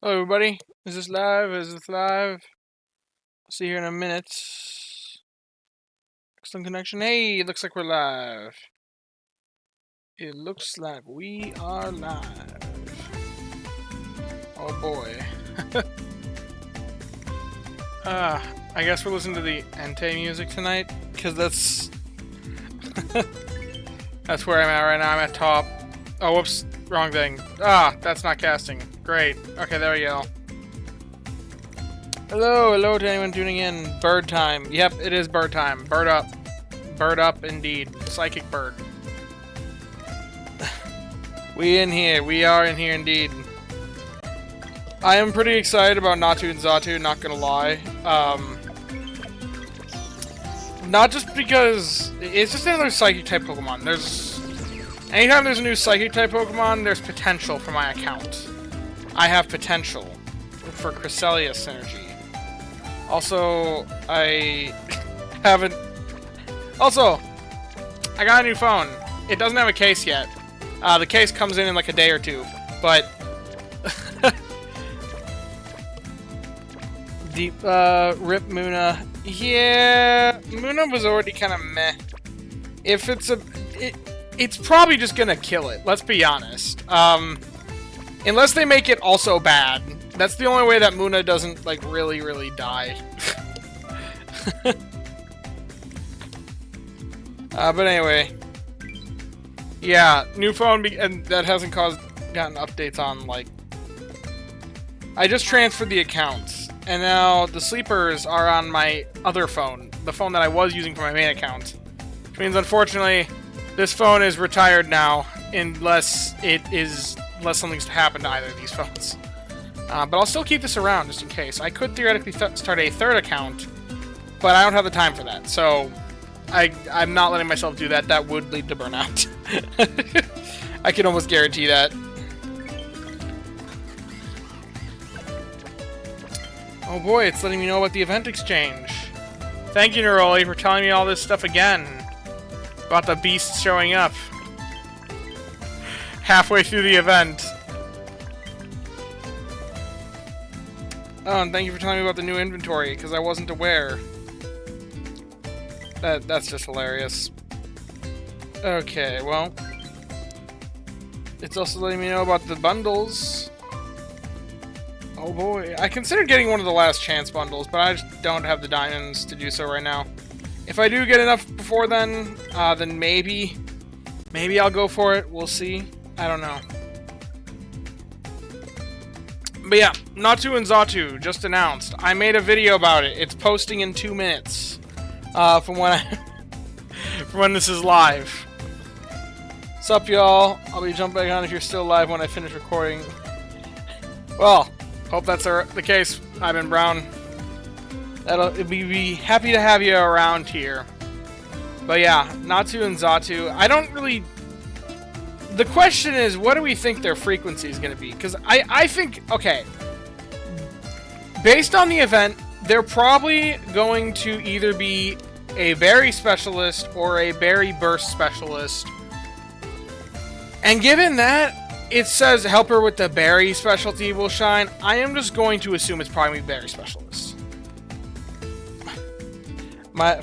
Hello everybody, is this live? Is this live? I'll see you here in a minute. Excellent connection. Hey, it looks like we're live. It looks like we are live. Oh boy. I guess we're listening to the Entei music tonight, because that's... that's where I'm at right now. I'm at top. Oh, whoops. Wrong thing. That's not casting. Great. Okay, there we go. Hello to anyone tuning in. Bird time. Yep, it is bird time. Bird up. Bird up, indeed. Psychic bird. We in here. We are in here, indeed. I am pretty excited about Natu and Xatu, not gonna lie. Not just because... It's just another Psychic-type Pokemon. Anytime there's a new Psychic-type Pokemon, there's potential for my account. I have potential for Cresselia synergy. Also, I haven't... Also, I got a new phone. It doesn't have a case yet. The case comes in like a day or two, but... Deep, rip Muna. Yeah, Muna was already kind of meh. If it's it's probably just gonna kill it, let's be honest. Unless they make it also bad. That's the only way that Muna doesn't, like, really die. But anyway. Yeah, new phone, and that hasn't gotten updates on, like... I just transferred the accounts, and now the sleepers are on my other phone. The phone that I was using for my main account. Which means, unfortunately, this phone is retired now, unless something's to happen to either of these phones. But I'll still keep this around, just in case. I could theoretically start a third account, but I don't have the time for that, so... I'm not letting myself do that. That would lead to burnout. I can almost guarantee that. Oh boy, it's letting me know about the event exchange. Thank you, Neroli, for telling me all this stuff again. About the beasts showing up. Halfway through the event. Oh, and thank you for telling me about the new inventory, because I wasn't aware. That's just hilarious. Okay, well... It's also letting me know about the bundles. Oh boy, I considered getting one of the last chance bundles, but I just don't have the diamonds to do so right now. If I do get enough before then maybe I'll go for it. We'll see. I don't know. But yeah, Natu and Xatu just announced. I made a video about it. It's posting in 2 minutes. From when this is live. Sup, y'all? I'll be jumping back on if you're still live when I finish recording. Well, hope that's the case, Ivan Brown. We'd be happy to have you around here. But yeah, Natu and Xatu. I don't really... The question is, what do we think their frequency is going to be? Because I think... Okay. Based on the event... They're probably going to either be a berry specialist or a berry burst specialist. And given that it says helper with the berry specialty will shine, I am just going to assume it's probably berry specialist. My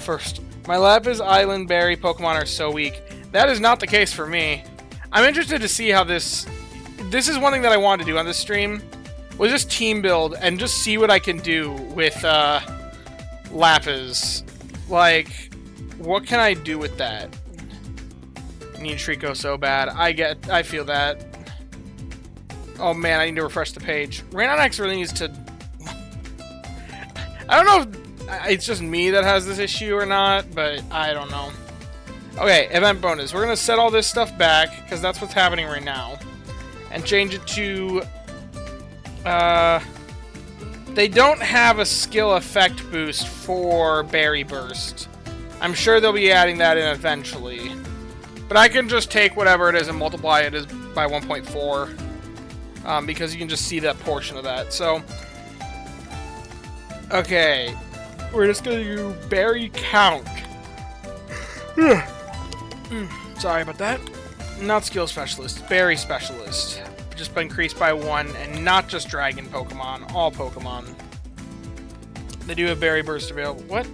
Lapis Island berry Pokemon are so weak. That is not the case for me. I'm interested to see how this is one thing that I wanted to do on this stream. Was just team build and just see what I can do with Lapis. Like, what can I do with that? I need Trico so bad. I feel that. Oh man, I need to refresh the page. Rainonex really needs to... I don't know if it's just me that has this issue or not, but I don't know. Okay, event bonus. We're gonna set all this stuff back, because that's what's happening right now. And change it to... They don't have a skill effect boost for Berry Burst. I'm sure they'll be adding that in eventually. But I can just take whatever it is and multiply it by 1.4. Because you can just see that portion of that. So, okay. We're just going to do Berry Count. Sorry about that. Not Skill Specialist, Berry Specialist. just increased by 1, and not just dragon Pokemon, all Pokemon. They do have Berry Burst available. What?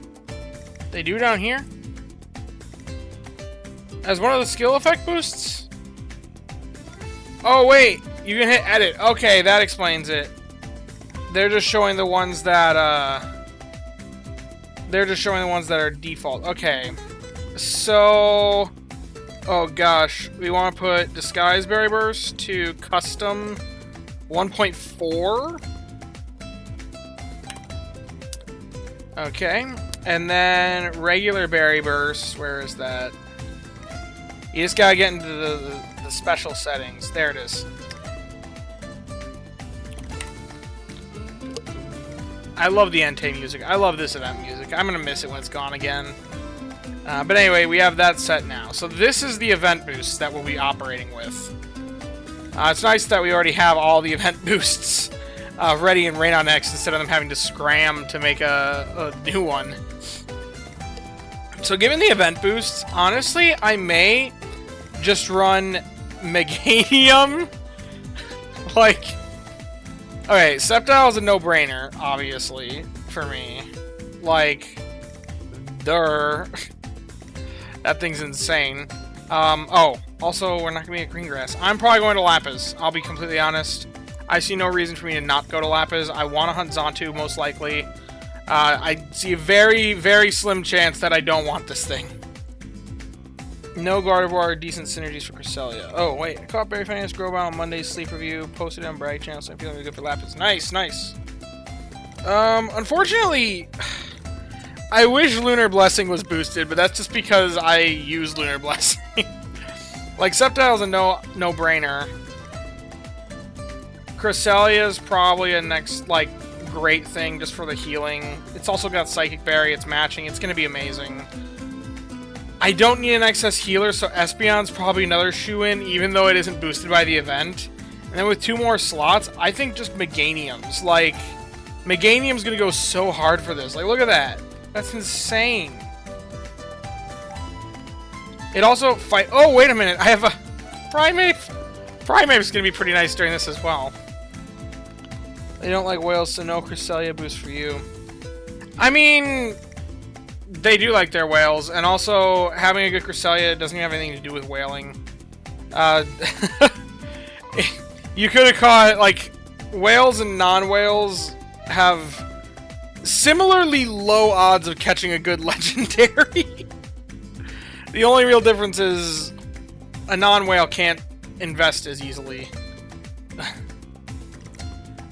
They do down here? As one of the skill effect boosts? Oh, wait. You can hit edit. Okay, that explains it. They're just showing the ones that, they're just showing the ones that are default. Okay. So... Oh, gosh. We want to put Disguise Berry Burst to Custom 1.4. Okay. And then regular Berry Burst. Where is that? You just gotta get into the special settings. There it is. I love the Entei music. I love this event music. I'm gonna miss it when it's gone again. But anyway, we have that set now. So this is the event boost that we'll be operating with. It's nice that we already have all the event boosts ready in Rain on X instead of them having to scram to make a new one. So given the event boosts, honestly, I may just run Meganium. Like, okay, Sceptile is a no-brainer, obviously, for me. Like, duh. That thing's insane. Oh, also, we're not going to be at Green Grass. I'm probably going to Lapis, I'll be completely honest. I see no reason for me to not go to Lapis. I want to hunt Xatu, most likely. I see a very, very slim chance that I don't want this thing. No Gardevoir, decent synergies for Cresselia. Oh, wait. I caught Berry Finance Growbound on Monday's sleep review. Posted it on Brag Channel, so I'm feeling really good for Lapis. Nice, nice. Unfortunately, I wish Lunar Blessing was boosted, but that's just because I use Lunar Blessing. Like, Sceptile's a no-brainer. Cresselia's probably a next, like, great thing just for the healing. It's also got Psychic Berry, it's matching, it's gonna be amazing. I don't need an excess healer, so Espeon's probably another shoo-in, even though it isn't boosted by the event. And then with 2 more slots, I think just Meganium's. Like, Meganium's gonna go so hard for this. Like, look at that. That's insane. It also fight... Oh, wait a minute. I have a Primeape. Primeape's gonna be pretty nice during this as well. They don't like whales, so no Cresselia boost for you. I mean... They do like their whales, and also having a good Cresselia doesn't have anything to do with whaling. You could have caught, like, whales and non-whales have similarly low odds of catching a good legendary. The only real difference is a non-whale can't invest as easily.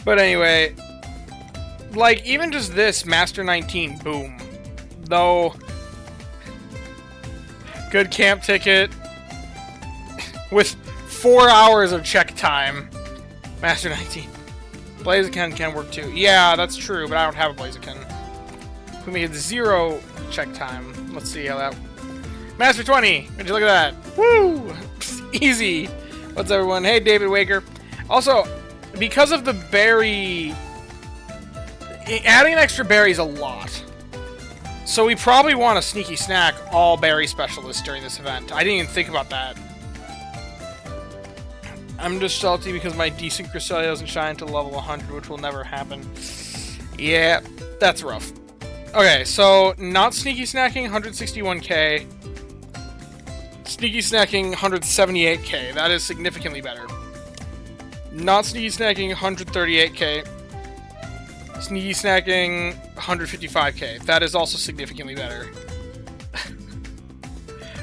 But anyway, like, even just this, Master 19, boom. Though, good camp ticket with 4 hours of check time. Master 19. Blaziken can work too. Yeah, that's true, but I don't have a Blaziken. We made 0 check time. Let's see how that... Master 20! Would you look at that? Woo! Easy! What's up, everyone? Hey, David Waker. Also, because of the berry... Adding an extra berry is a lot. So we probably want to sneaky snack all berry specialists during this event. I didn't even think about that. I'm just salty because my decent Cresselia doesn't shine to level 100, which will never happen. Yeah, that's rough. Okay, so not sneaky snacking, 161k. Sneaky snacking, 178k. That is significantly better. Not sneaky snacking, 138k. Sneaky snacking, 155k. That is also significantly better.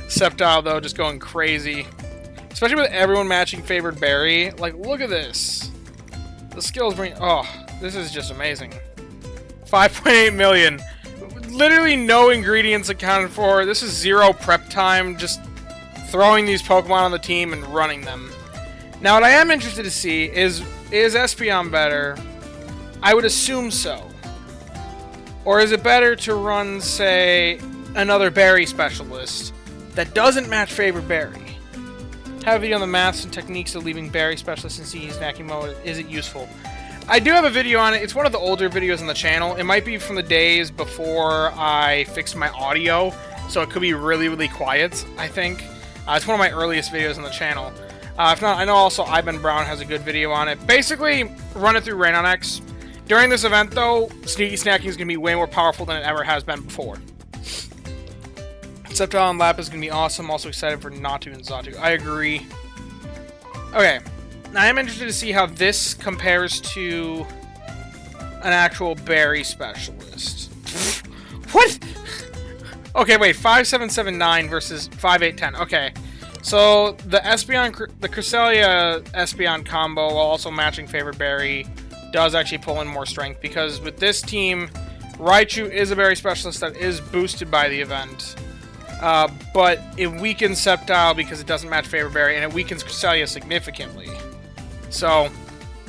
Sceptile, though, just going crazy. Especially with everyone matching favored berry. Like, look at this. The skills bring... Oh, this is just amazing. 5.8 million. Literally no ingredients accounted for. This is 0 prep time. Just throwing these Pokemon on the team and running them. Now, what I am interested to see is Espeon better? I would assume so. Or is it better to run, say, another berry specialist that doesn't match favorite berry? Have a video on the maths and techniques of leaving berry specialists in sneaky snacking mode. Is it useful? I do have a video on it. It's one of the older videos on the channel. It might be from the days before I fixed my audio, so it could be really, really quiet, I think. It's one of my earliest videos on the channel. If not, I know also Ivan Brown has a good video on it. Basically, run it through Rain on X. During this event, though, Sneaky Snacking is going to be way more powerful than it ever has been before. Sceptile and Lapis is going to be awesome. Also excited for Natu and Xatu. I agree. Okay. Now, I am interested to see how this compares to an actual berry specialist. What? Okay, wait. 5779 versus 5810. Okay. So, the Cresselia Espeon combo, while also matching favorite berry, does actually pull in more strength, because with this team, Raichu is a berry specialist that is boosted by the event. But it weakens Sceptile because it doesn't match favorite berry, and it weakens Cresselia significantly. So,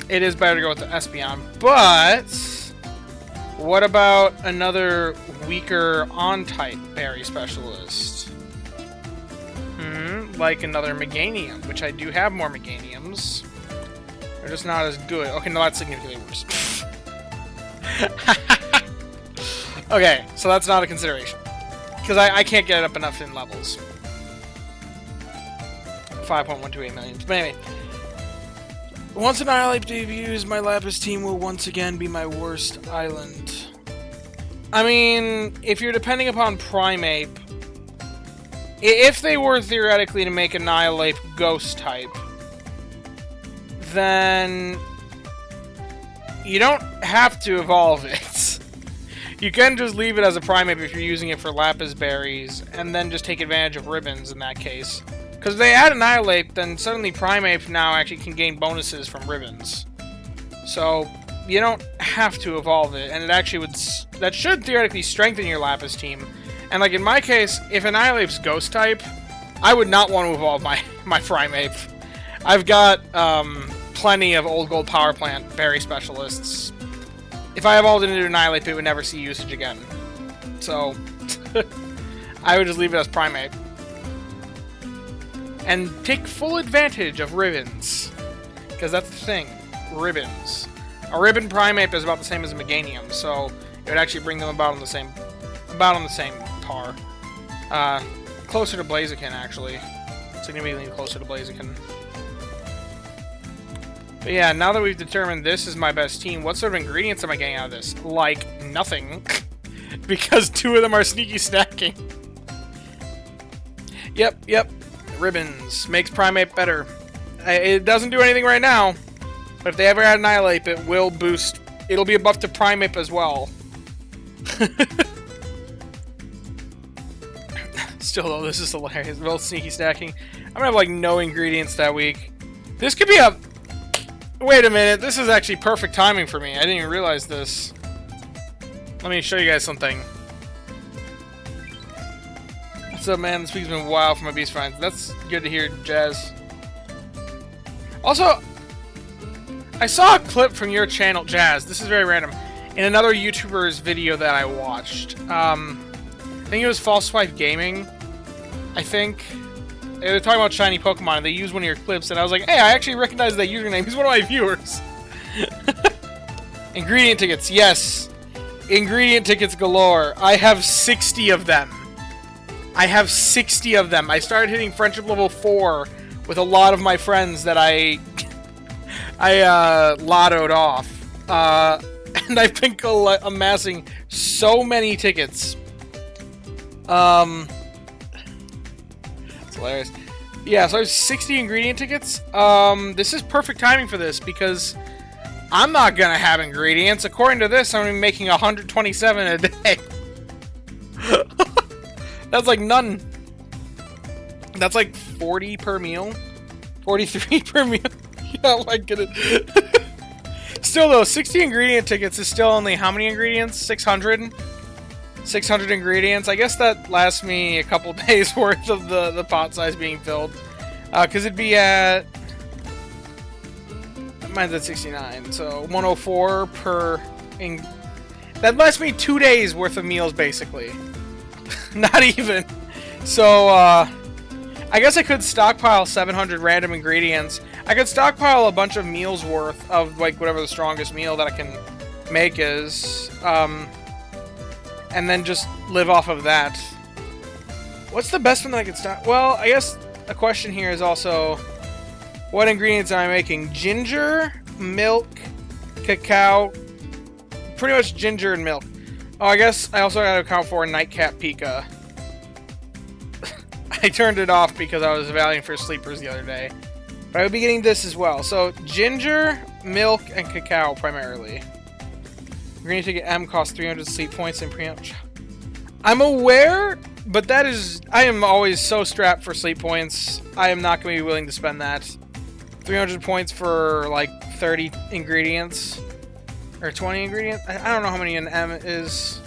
it is better to go with the Espeon. But, what about another weaker on-type berry specialist? Like another Meganium, which I do have more Meganiums. They're just not as good. Okay, no, that's significantly worse. Okay, so that's not a consideration. Because I can't get it up enough in levels. 5.128 million. But anyway. Once Annihilate debuts, my Lapis team will once again be my worst island. I mean, if you're depending upon Primeape, if they were theoretically to make Annihilate Ghost type, then you don't have to evolve it. You can just leave it as a Primeape if you're using it for Lapis Berries, and then just take advantage of Ribbons in that case. Because if they add Annihilate, then suddenly Primeape now actually can gain bonuses from Ribbons. So, you don't have to evolve it, and it actually would... That should theoretically strengthen your Lapis team. And like in my case, if Annihilate's Ghost type, I would not want to evolve my Primeape. I've got plenty of Old Gold Power Plant Berry Specialists. If I evolved into Annihilate, it would never see usage again. So, I would just leave it as Primeape. And take full advantage of Ribbons. Because that's the thing. Ribbons. A Ribbon Primeape is about the same as a Meganium, so it would actually bring them about on the same par. Closer to Blaziken, actually. Significantly closer to Blaziken. But yeah, now that we've determined this is my best team, what sort of ingredients am I getting out of this? Like, nothing. Because 2 of them are Sneaky Snacking. Yep. Ribbons. Makes Primeape better. It doesn't do anything right now. But if they ever add Annihilate, it will boost... It'll be a buff to Primeape as well. Still, though, this is hilarious. Real Sneaky Snacking. I'm gonna have, like, no ingredients that week. This could be a... Wait a minute. This is actually perfect timing for me. I didn't even realize this. Let me show you guys something. What's up, man? This week's been wild for my Beast friends. That's good to hear, Jazz. Also, I saw a clip from your channel, Jazz. This is very random. In another YouTuber's video that I watched. I think it was False Swipe Gaming. I think. They were talking about shiny Pokemon, and they used one of your clips, and I was like, hey, I actually recognize that username. He's one of my viewers. Ingredient tickets, yes. Ingredient tickets galore. I have 60 of them. I started hitting friendship level 4 with a lot of my friends that I lottoed off. And I've been amassing so many tickets. It's hilarious. Yeah, so I have 60 ingredient tickets. This is perfect timing for this because I'm not gonna have ingredients. According to this, I'm gonna be making 127 a day. That's like none. That's like 40 per meal. 43 per meal. Oh my goodness. Still though, 60 ingredient tickets is still only how many ingredients? 600? 600 ingredients. I guess that lasts me a couple days worth of the pot size being filled. Because it'd be at... Mine's at 69, so 104 per... That lasts me 2 days worth of meals, basically. Not even. So, I guess I could stockpile 700 random ingredients. I could stockpile a bunch of meals worth of, like, whatever the strongest meal that I can make is. And then just live off of that. What's the best one that I could stock? Well, I guess a question here is also... What ingredients am I making? Ginger, milk, cacao. Pretty much ginger and milk. Oh, I guess I also got to account for Nightcap Pika. I turned it off because I was valuing for sleepers the other day. But I would be getting this as well. So, ginger, milk, and cacao primarily. Green ticket M costs 300 sleep points and pre-up. I'm aware, but that is... I am always so strapped for sleep points. I am not going to be willing to spend that. 300 points for, like, 30 ingredients. Or 20 ingredients? I don't know how many an M is.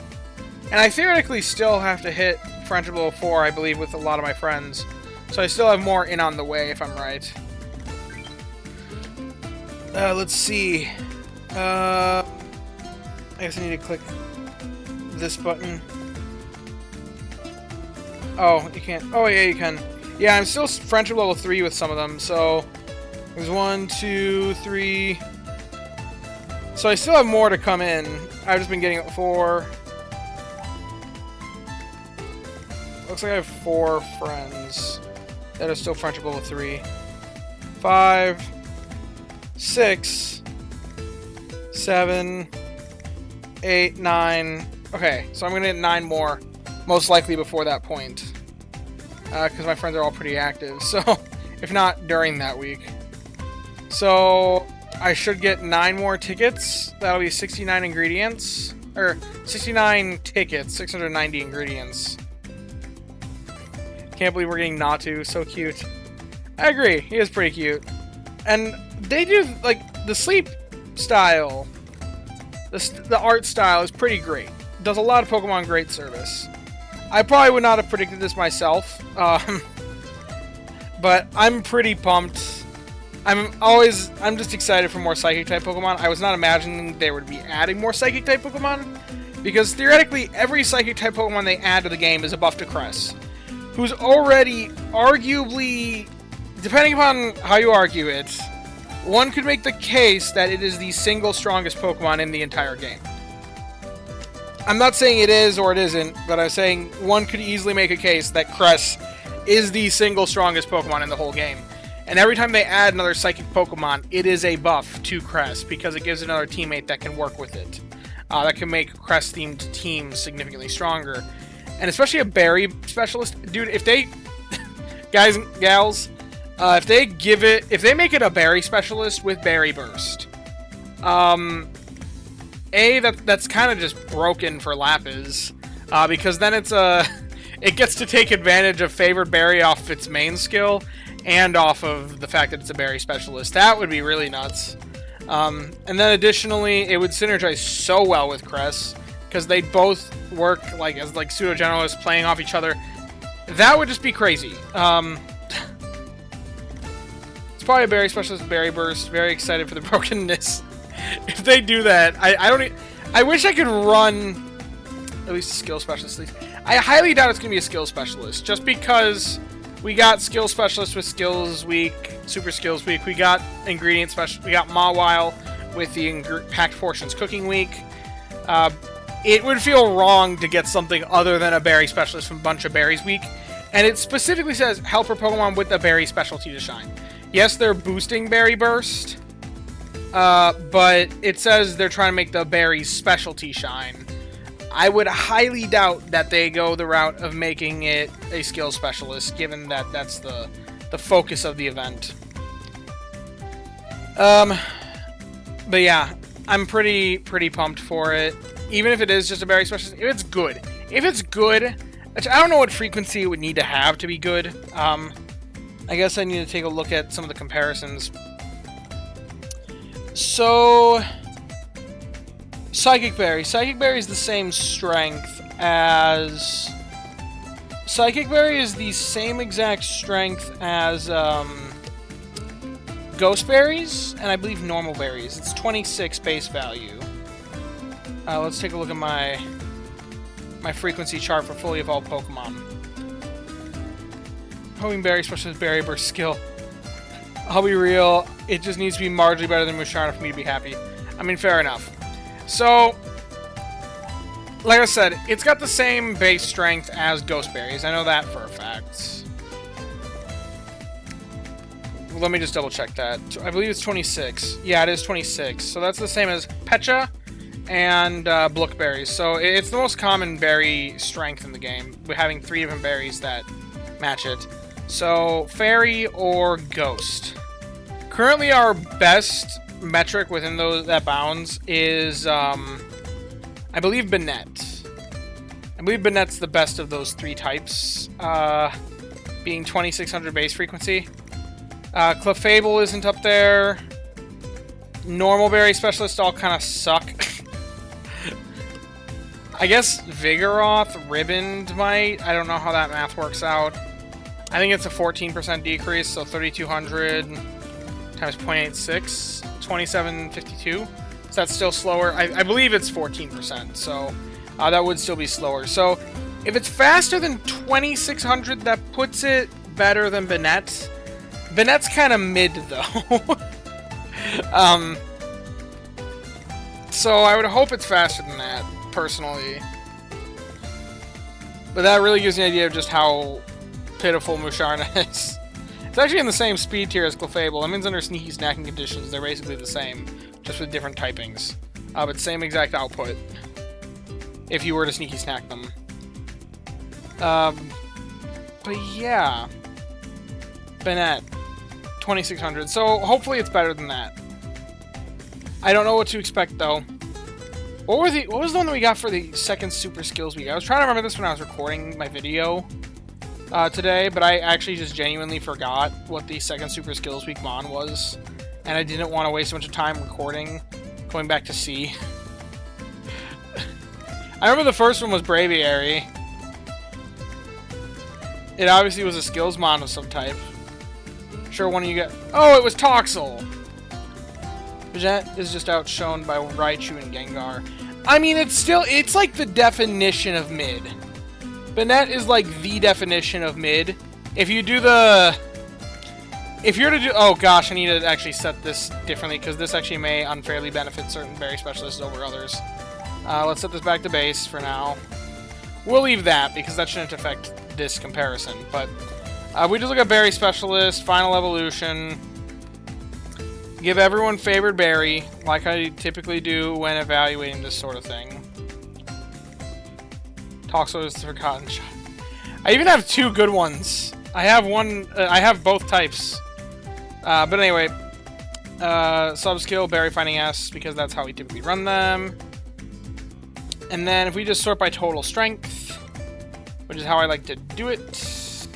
And I theoretically still have to hit Friendship level 4, I believe, with a lot of my friends. So I still have more in on the way, if I'm right. Let's see. I guess I need to click this button. Oh, you can't. Oh, yeah, you can. Yeah, I'm still Friendship level 3 with some of them, so... There's 1, 2, 3... So I still have more to come in. I've just been getting 4... Looks like I have 4 friends that are still Friendship level 3. 5... 6... 7... 8, 9... Okay, so I'm gonna get 9 more. Most likely before that point. Because my friends are all pretty active, so... if not, during that week. So... I should get 9 more tickets. That'll be 69 ingredients. Or, 69 tickets, 690 ingredients. Can't believe we're getting Natu, so cute. I agree, he is pretty cute. And they do, like, the sleep style, the art style is pretty great. Does a lot of Pokemon great service. I probably would not have predicted this myself, but I'm pretty pumped. I'm just excited for more Psychic-type Pokemon. I was not imagining they would be adding more Psychic-type Pokemon, because theoretically, every Psychic-type Pokemon they add to the game is a buff to Cress, who's already arguably, depending upon how you argue it, one could make the case that it is the single strongest Pokemon in the entire game. I'm not saying it is or it isn't, but I'm saying one could easily make a case that Cress is the single strongest Pokemon in the whole game. And every time they add another Psychic Pokemon, it is a buff to Cress, because it gives another teammate that can work with it. That can make Cress-themed teams significantly stronger. And especially a Berry Specialist. Dude, if they... guys and gals, if they make it a Berry Specialist with Berry Burst, that's kind of just broken for Lapis, because then it gets to take advantage of Favored Berry off its main skill, and off of the fact that it's a Berry Specialist. That would be really nuts. And then additionally, it would synergize so well with Cress, because they both work as pseudo generalists playing off each other. That would just be crazy. It's probably a Berry Specialist, Berry Burst. Very excited for the brokenness. If they do that, I wish I could run at least a skill specialist. I highly doubt it's going to be a skill specialist, just because we got skill specialist with skills week, super skills week. We got ingredient specialist. We got Mawile with the packed portions cooking week. It would feel wrong to get something other than a berry specialist from Bunch of Berries week, and it specifically says help for Pokemon with a berry specialty to shine. Yes, they're boosting Berry Burst, but it says they're trying to make the berry specialty shine. I would highly doubt that they go the route of making it a skill specialist, given that that's the focus of the event. But yeah, I'm pretty pumped for it. Even if it is just a berry specialist, if it's good, which I don't know what frequency it would need to have to be good. I guess I need to take a look at some of the comparisons. So, Psychic Berry. Psychic Berry is the same strength as... Psychic Berry is the same exact strength as Ghost Berries, and I believe Normal Berries. It's 26 base value. Let's take a look at my frequency chart for fully evolved Pokemon. Homing Berry Specialist Berry Burst skill. I'll be real, it just needs to be marginally better than Musharna for me to be happy. I mean, fair enough. So, like I said, it's got the same base strength as Ghost Berries. I know that for a fact. let me just double check that. I believe it's 26. Yeah, it is 26. So that's the same as Pecha and Blookberries. So it's the most common berry strength in the game, with having 3 different berries that match it. So Fairy or Ghost. Currently, our best metric within that bounds is, I believe, Banette. I believe Banette's the best of those 3 types, being 2600 base frequency. Clefable isn't up there. Normal berry specialists all kind of suck. I guess Vigoroth Ribboned might. I don't know how that math works out. I think it's a 14% decrease, so 3200 times 0.86, 2752. So that's still slower. I believe it's 14%, so that would still be slower. So if it's faster than 2600, that puts it better than Banette. Banette's kind of mid, though. So I would hope it's faster than that, personally. But that really gives me an idea of just how pitiful Musharna is. It's actually in the same speed tier as Clefable. That means under sneaky snacking conditions, they're basically the same, just with different typings. But same exact output, if you were to sneaky snack them. But yeah. Banette. 2600. So hopefully it's better than that. I don't know what to expect, though. What was the one that we got for the second Super Skills Week? I was trying to remember this when I was recording my video today, but I actually just genuinely forgot what the second Super Skills Week Mon was, and I didn't want to waste a bunch of time recording, going back to C. I remember the first one was Braviary. It obviously was a Skills Mon of some type. Sure, one of you got... Oh, it was Toxel! Vegette is just outshone by Raichu and Gengar. I mean, it's like the definition of mid. Banette is like the definition of mid. If you're to do... Oh gosh, I need to actually set this differently, because this actually may unfairly benefit certain berry specialists over others. Let's set this back to base for now. We'll leave that, because that shouldn't affect this comparison. But we just look at berry specialist, final evolution... Give everyone favored berry, like I typically do when evaluating this sort of thing. Toxel is the forgotten shot. I even have 2 good ones. I have both types. But anyway, sub-skill, berry finding S, because that's how we typically run them. And then if we just sort by total strength, which is how I like to do it,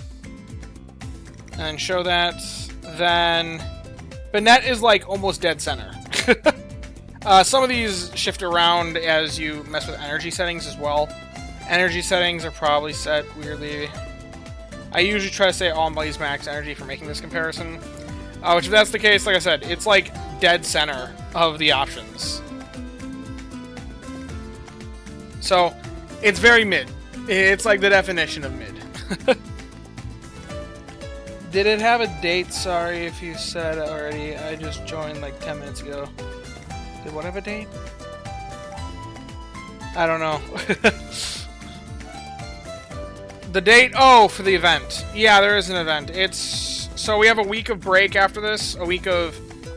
and show that, then... Banette is like almost dead center. Some of these shift around as you mess with energy settings as well. Energy settings are probably set weirdly. I usually try to say always max energy for making this comparison. Which if that's the case, like I said, it's like dead center of the options. So, it's very mid. It's like the definition of mid. Did it have a date? Sorry if you said already. I just joined like 10 minutes ago. Did what have a date? I don't know. The date? Oh, for the event. Yeah, there is an event. So we have a week of break after this, a week of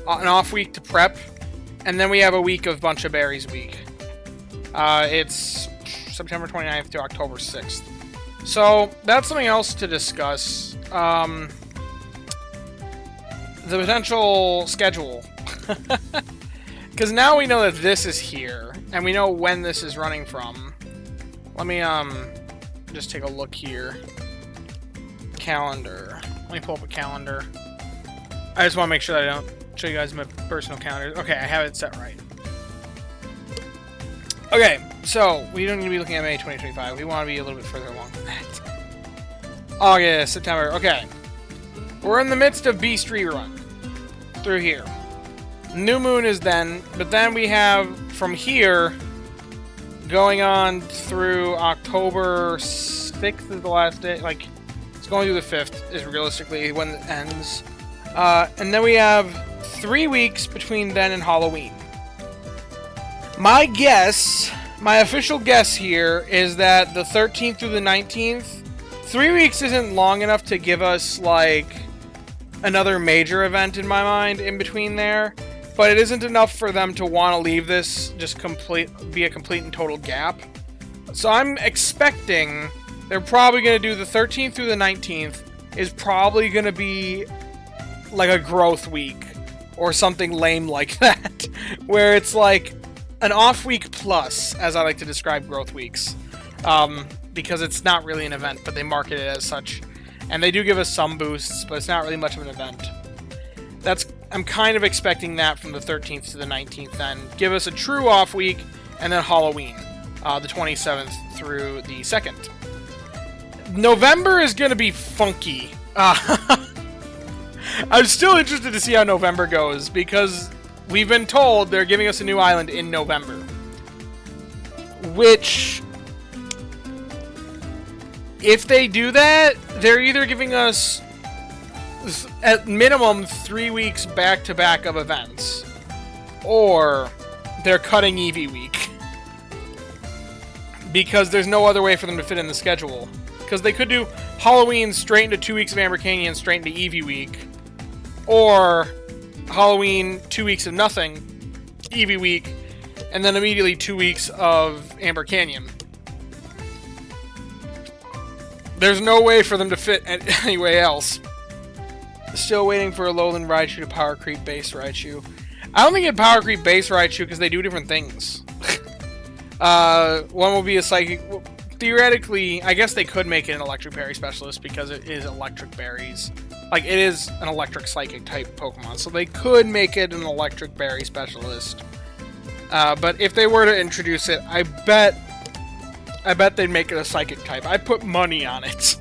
an off week to prep, and then we have a week of Bunch of Berries week. It's September 29th to October 6th. So that's something else to discuss. The potential schedule. Because now we know that this is here, and we know when this is running from. Let me just take a look here. Calendar. Let me pull up a calendar. I just want to make sure that I don't show you guys my personal calendar. Okay, I have it set right. Okay, so we don't need to be looking at May 2025. We want to be a little bit further along than that. August, September. Okay. We're in the midst of Beast Rerun. Through here. New Moon is then, but then we have from here going on through October 6th is the last day. Like, it's going through the 5th is realistically when it ends. And then we have 3 weeks between then and Halloween. My guess, my official guess here, is that the 13th through the 19th, 3 weeks isn't long enough to give us, like, another major event in my mind in between there, but it isn't enough for them to want to leave this just be a complete and total gap. So I'm expecting they're probably going to do the 13th through the 19th is probably going to be like a growth week or something lame like that, where it's like an off week plus, as I like to describe growth weeks, because it's not really an event, but they market it as such. And they do give us some boosts, but it's not really much of an event. I'm kind of expecting that from the 13th to the 19th then. Give us a true off week, and then Halloween, the 27th through the 2nd. November is going to be funky. I'm still interested to see how November goes, because we've been told they're giving us a new island in November. Which, if they do that, they're either giving us, at minimum, 3 weeks back-to-back of events, or they're cutting Eevee Week. Because there's no other way for them to fit in the schedule. Because they could do Halloween straight into 2 weeks of Amber Canyon, straight into Eevee Week, or Halloween, 2 weeks of nothing, Eevee Week, and then immediately 2 weeks of Amber Canyon. There's no way for them to fit anyway else. Still waiting for a Lowland Raichu to Power Creep base Raichu. I don't think it Power Creep base Raichu because they do different things. One will be a Psychic... Well, theoretically, I guess they could make it an Electric Berry Specialist because it is Electric Berries. Like, it is an Electric Psychic type Pokemon, so they could make it an Electric Berry Specialist. But if they were to introduce it, I bet they'd make it a Psychic type. I put money on it.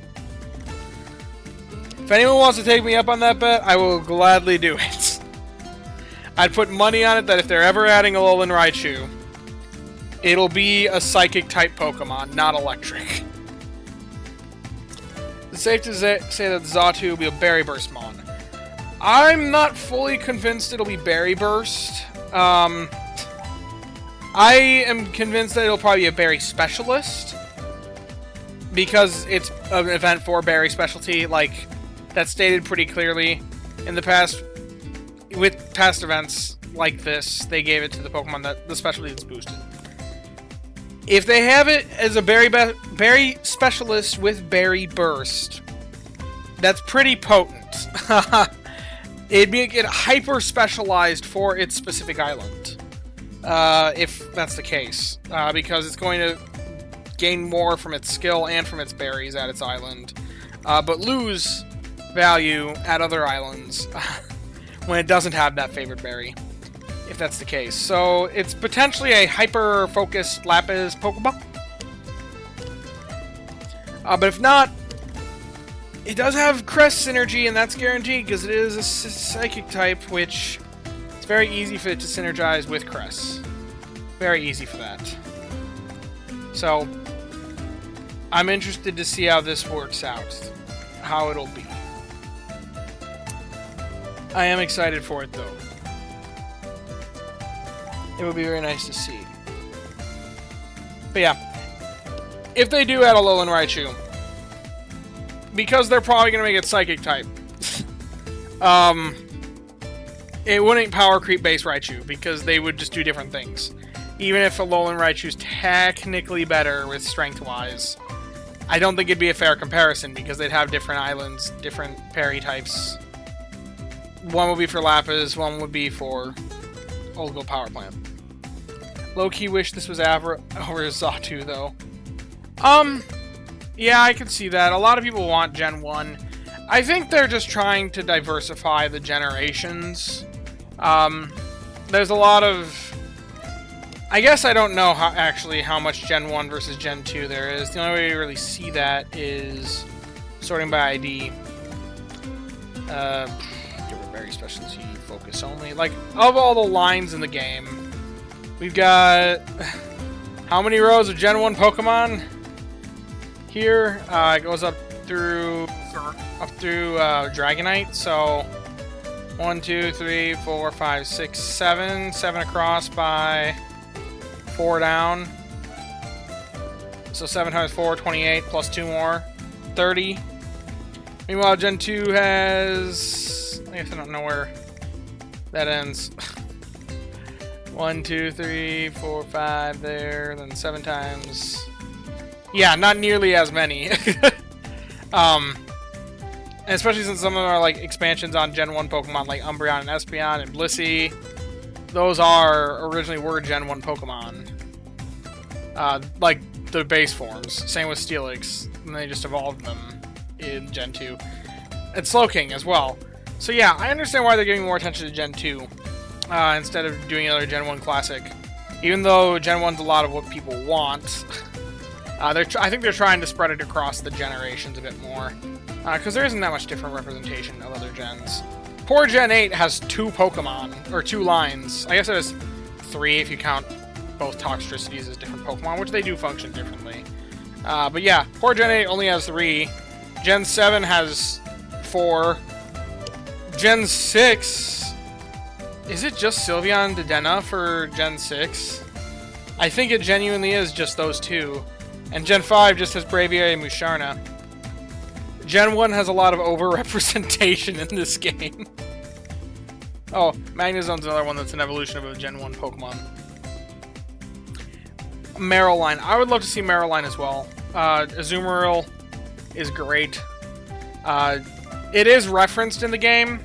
If anyone wants to take me up on that bet, I will gladly do it. I'd put money on it that if they're ever adding a Alolan Raichu, it'll be a Psychic type Pokemon, not Electric. It's safe to say that Xatu will be a Berry Burst Mon. I'm not fully convinced it'll be Berry Burst. I am convinced that it'll probably be a Berry Specialist, because it's an event for Berry Specialty, like, that's stated pretty clearly. In the past, with past events like this, they gave it to the Pokemon that the specialty that's boosted. If they have it as a Berry Specialist with Berry Burst, that's pretty potent. It'd be hyper-specialized for its specific island, if that's the case, because it's going to gain more from its skill and from its berries at its island, but lose value at other islands when it doesn't have that favorite berry, if that's the case. So it's potentially a hyper-focused Lapis Pokeball. But if not, it does have Crest synergy, and that's guaranteed because it is a Psychic type, which it's very easy for it to synergize with Crest. Very easy for that. So I'm interested to see how this works out, how it'll be. I am excited for it, though. It would be very nice to see. But yeah, if they do add a Alolan Raichu, because they're probably going to make it Psychic type, it wouldn't Power Creep base Raichu, because they would just do different things. Even if Alolan Raichu's technically better with Strength-wise, I don't think it'd be a fair comparison, because they'd have different islands, different parry types. One would be for Lapis, one would be for Old Gold Power Plant. Low-key wish this was over Xatu, though. Yeah, I can see that. A lot of people want Gen 1. I think they're just trying to diversify the generations. There's a lot of... I guess I don't know how much Gen 1 versus Gen 2 there is. The only way to really see that is sorting by ID. Very specialty focus only. Like, of all the lines in the game, we've got how many rows of Gen 1 Pokemon here? It goes up through Dragonite, so 1, 2, 3, 4, 5, 6, 7. 7 across by 4 down. So 7 times 4, 28, plus 2 more, 30. Meanwhile, Gen 2 has ends. I guess I don't know where that ends. 1, 2, 3, 4, 5 there, then 7 times. Yeah, not nearly as many. And especially since some of them are like expansions on Gen 1 Pokemon like Umbreon and Espeon and Blissey. Those originally were Gen 1 Pokemon. Like the base forms. Same with Steelix. And they just evolved them in Gen 2. And Slowking as well. So yeah, I understand why they're giving more attention to Gen 2. Instead of doing another Gen 1 Classic. Even though Gen 1's a lot of what people want. I think they're trying to spread it across the generations a bit more. Because there isn't that much different representation of other gens. Poor Gen 8 has 2 Pokemon, or 2 lines. I guess it has 3 if you count both Toxtricities as different Pokemon, which they do function differently. But yeah, poor Gen 8 only has 3. Gen 7 has 4. Gen 6... Is it just Sylveon and Dedenne for Gen 6? I think it genuinely is just those 2. And Gen 5 just has Braviary and Musharna. Gen 1 has a lot of over-representation in this game. Oh, Magnezone's another one that's an evolution of a Gen 1 Pokemon. Mariline. I would love to see Mariline as well. Azumarill is great. It is referenced in the game.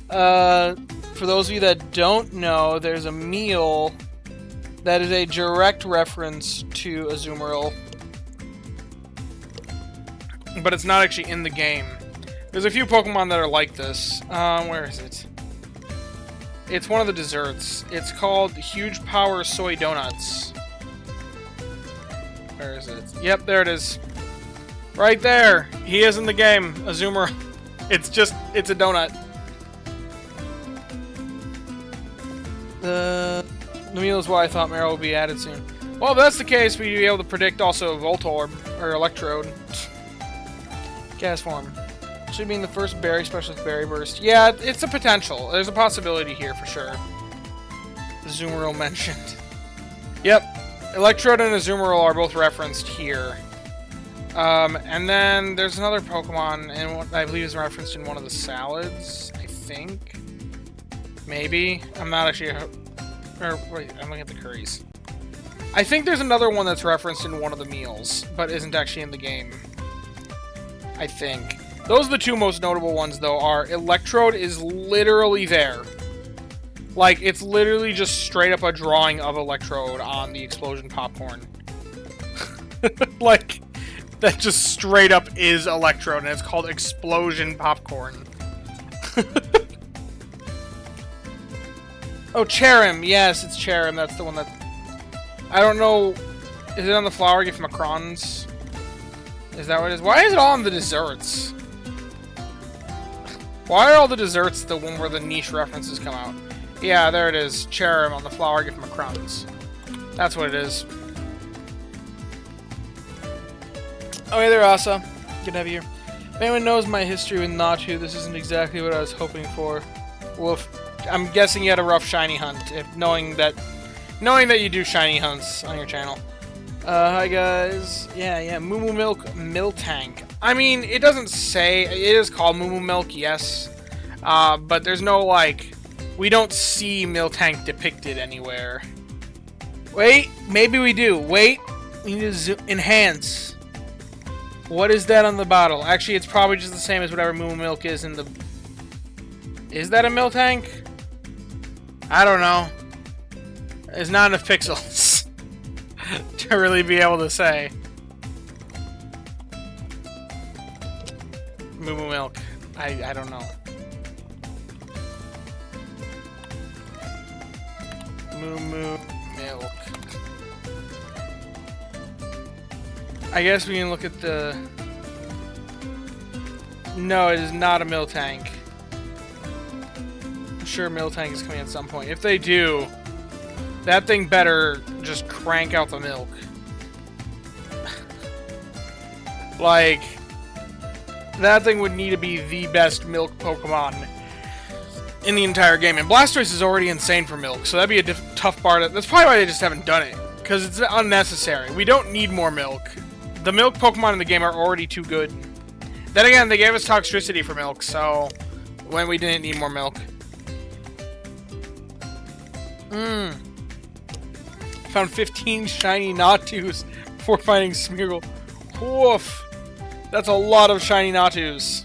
For those of you that don't know, there's a meal that is a direct reference to Azumarill. But it's not actually in the game. There's a few Pokemon that are like this. Where is it? It's one of the desserts. It's called Huge Power Soy Donuts. Where is it? Yep, there it is. Right there! He is in the game, Azumarill. It's a donut. The meal is why I thought Marill would be added soon. Well, if that's the case, we'd be able to predict also Voltorb, or Electrode. Gas form. Should be in the first Berry Specialist Berry Burst. Yeah, it's a potential. There's a possibility here for sure. Azumarill mentioned. Yep. Electrode and Azumarill are both referenced here. And then there's another Pokemon, and what I believe is referenced in one of the salads, I think. Maybe. I'm not actually... Or, wait, I'm looking at the curries. I think there's another one that's referenced in one of the meals, but isn't actually in the game. I think. Those are the 2 most notable ones, though, are Electrode is literally there. Like, it's literally just straight up a drawing of Electrode on the explosion popcorn. Like, that just straight up is Electrode, and it's called Explosion Popcorn. Oh, Cherim. Yes, it's Cherim. That's the one that... I don't know... Is it on the flower gift Macrons? Is that what it is? Why is it all on the desserts? Why are all the desserts the one where the niche references come out? Yeah, there it is. Cherim on the flower gift Macrons. That's what it is. Oh, hey there, Asa. Good to have you here. If anyone knows my history with Natu, this isn't exactly what I was hoping for. Woof. I'm guessing you had a rough shiny hunt, knowing that you do shiny hunts on your channel. Hi guys. Yeah, Moo Moo Milk Miltank. I mean, it doesn't say, it is called Moo Moo Milk, yes. But there's no, like, we don't see Miltank depicted anywhere. Wait, maybe we do. Wait, we need to enhance. What is that on the bottle? Actually, it's probably just the same as whatever Moo Moo Milk is in the... Is that a Miltank? I don't know. There's not enough pixels to really be able to say. Moo Moo Milk. I don't know. Moo Moo Milk. I guess we can look at the... No, it is not a Miltank. I'm sure Miltank is coming at some point. If they do, that thing better just crank out the milk. Like, that thing would need to be the best milk Pokemon in the entire game. And Blastoise is already insane for milk, so that'd be a tough part. That's probably why they just haven't done it, because it's unnecessary. We don't need more milk. The milk Pokemon in the game are already too good. Then again, they gave us Toxtricity for milk, so when we didn't need more milk. Found 15 shiny Natus before finding Smeargle. Woof. That's a lot of shiny Natus.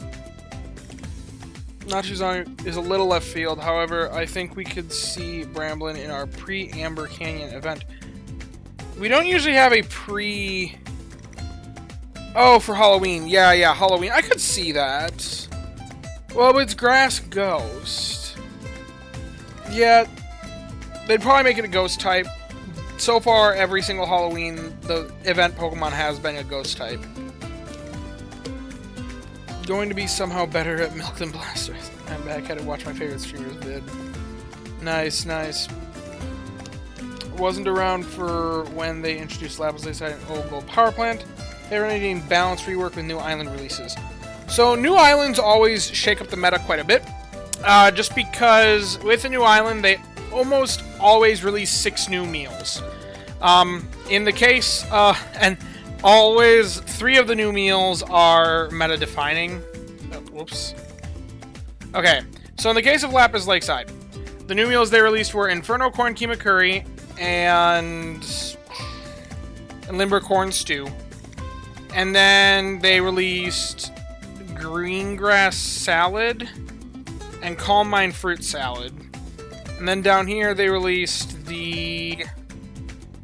Natus is a little left field. However, I think we could see Bramblin in our pre-Amber Canyon event. We don't usually have a pre... Oh, for Halloween. Yeah, Halloween. I could see that. Well, it's Grass Ghost. Yeah, they'd probably make it a Ghost type. So far, every single Halloween, the event Pokemon has been a Ghost type. Going to be somehow better at Milk than Blasters. I'm back. Had to watch my favorite streamers vid. Nice, nice. Wasn't around for when they introduced Lapis Lakeside and Old Gold Power Plant. They were needing balanced rework with new island releases. So new islands always shake up the meta quite a bit. Just because with a new island, they almost always release 6 new meals. In the case, and always 3 of the new meals are meta-defining. Oh, whoops. Okay, so in the case of Lapis Lakeside, the new meals they released were Inferno Corn Keema Curry and Limber Corn Stew. And then they released Green Grass Salad and Calm Mind Fruit Salad. And then down here they released the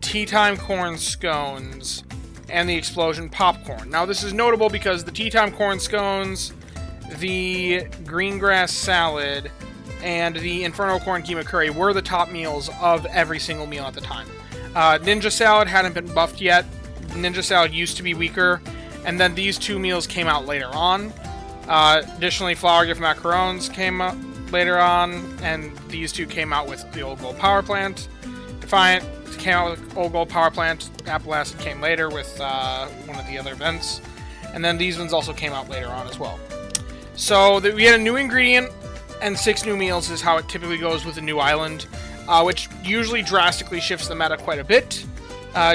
Tea Time Corn Scones and the Explosion Popcorn. Now this is notable because the Tea Time Corn Scones, the Green Grass Salad, and the Inferno Corn Keema Curry were the top meals of every single meal at the time. Ninja Salad hadn't been buffed yet. Ninja Salad used to be weaker, and then these 2 meals came out later on. Additionally, Flower Gift Macarons came up later on, and these 2 came out with the Old Gold Power Plant. Defiant came out with Old Gold Power Plant. Apple Acid came later with one of the other events. And then these ones also came out later on as well. So we had a new ingredient and 6 new meals is how it typically goes with a new island, which usually drastically shifts the meta quite a bit,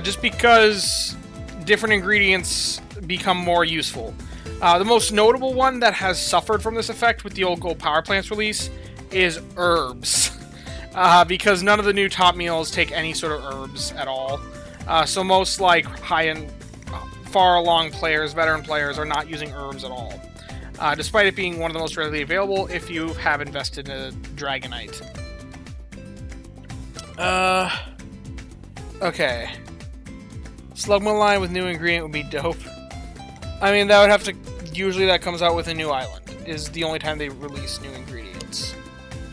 just because different ingredients become more useful. The most notable one that has suffered from this effect with the Old Gold Power Plants release is herbs. Because none of the new top meals take any sort of herbs at all. So most like high-end, far along players, veteran players, are not using herbs at all. Despite it being one of the most readily available if you have invested in a Dragonite. Okay. Slugma line with new ingredient would be dope. I mean, that would have to... Usually that comes out with a new island, is the only time they release new ingredients.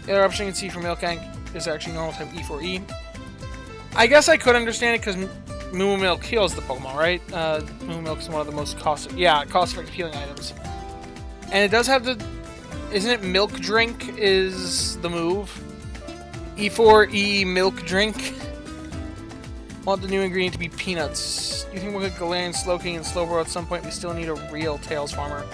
The other option you can see for Miltank is actually normal type E4E. I guess I could understand it because Moo Milk heals the Pokemon, right? Moo Milk is one of the most cost-effective healing items. And it does have the... Isn't it Milk Drink is the move? E4E Milk Drink. Want the new ingredient to be peanuts. You think we'll get Galarian, Slowking, and Slowbro at some point? We still need a real Tails Farmer.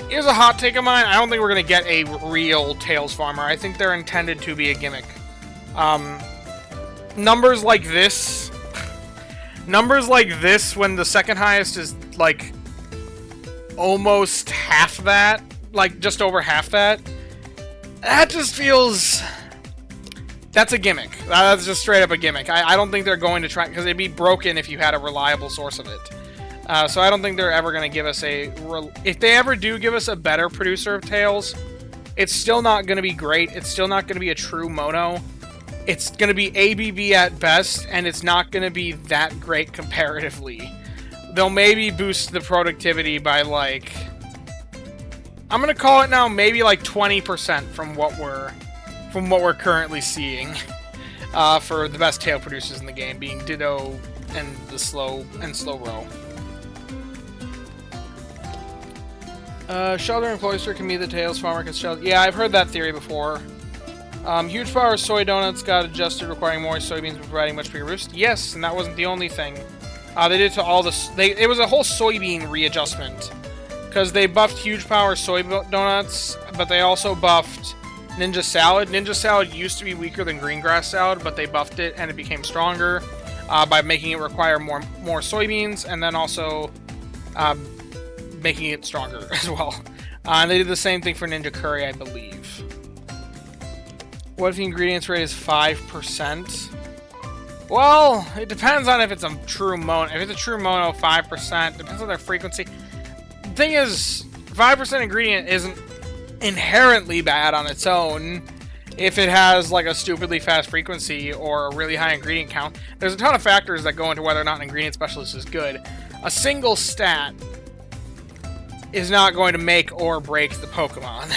Here's a hot take of mine. I don't think we're going to get a real Tails Farmer. I think they're intended to be a gimmick. Numbers like this... Numbers like this when the second highest is, like, almost half that. Like, just over half that. That just feels... That's a gimmick. That's just straight up a gimmick. I don't think they're going to try... Because it'd be broken if you had a reliable source of it. So I don't think they're ever going to give us a... If they ever do give us a better producer of Tails, it's still not going to be great. It's still not going to be a true mono. It's going to be ABB at best, and it's not going to be that great comparatively. They'll maybe boost the productivity by, like... I'm going to call it now maybe like 20% from what we're currently seeing for the best tail producers in the game, being Ditto and the Slowbro. Shelter and Cloister can be the Tails Farmer because Shelter... Yeah, I've heard that theory before. Huge Power Soy Donuts got adjusted, requiring more soybeans and providing much bigger roost. Yes, and that wasn't the only thing. They did to all the... It was a whole soybean readjustment. Because they buffed Huge Power Soy Donuts, but they also buffed Ninja Salad. Ninja Salad used to be weaker than Green Grass Salad, but they buffed it and it became stronger by making it require more soybeans, and then also making it stronger as well. And they did the same thing for Ninja Curry, I believe. What if the ingredients rate is 5%? Well, it depends on if it's a true mono. If it's a true mono, 5%. Depends on their frequency. The thing is, 5% ingredient isn't inherently bad on its own. If it has like a stupidly fast frequency or a really high ingredient count, there's a ton of factors that go into whether or not an ingredient specialist is good. A single stat is not going to make or break the Pokemon.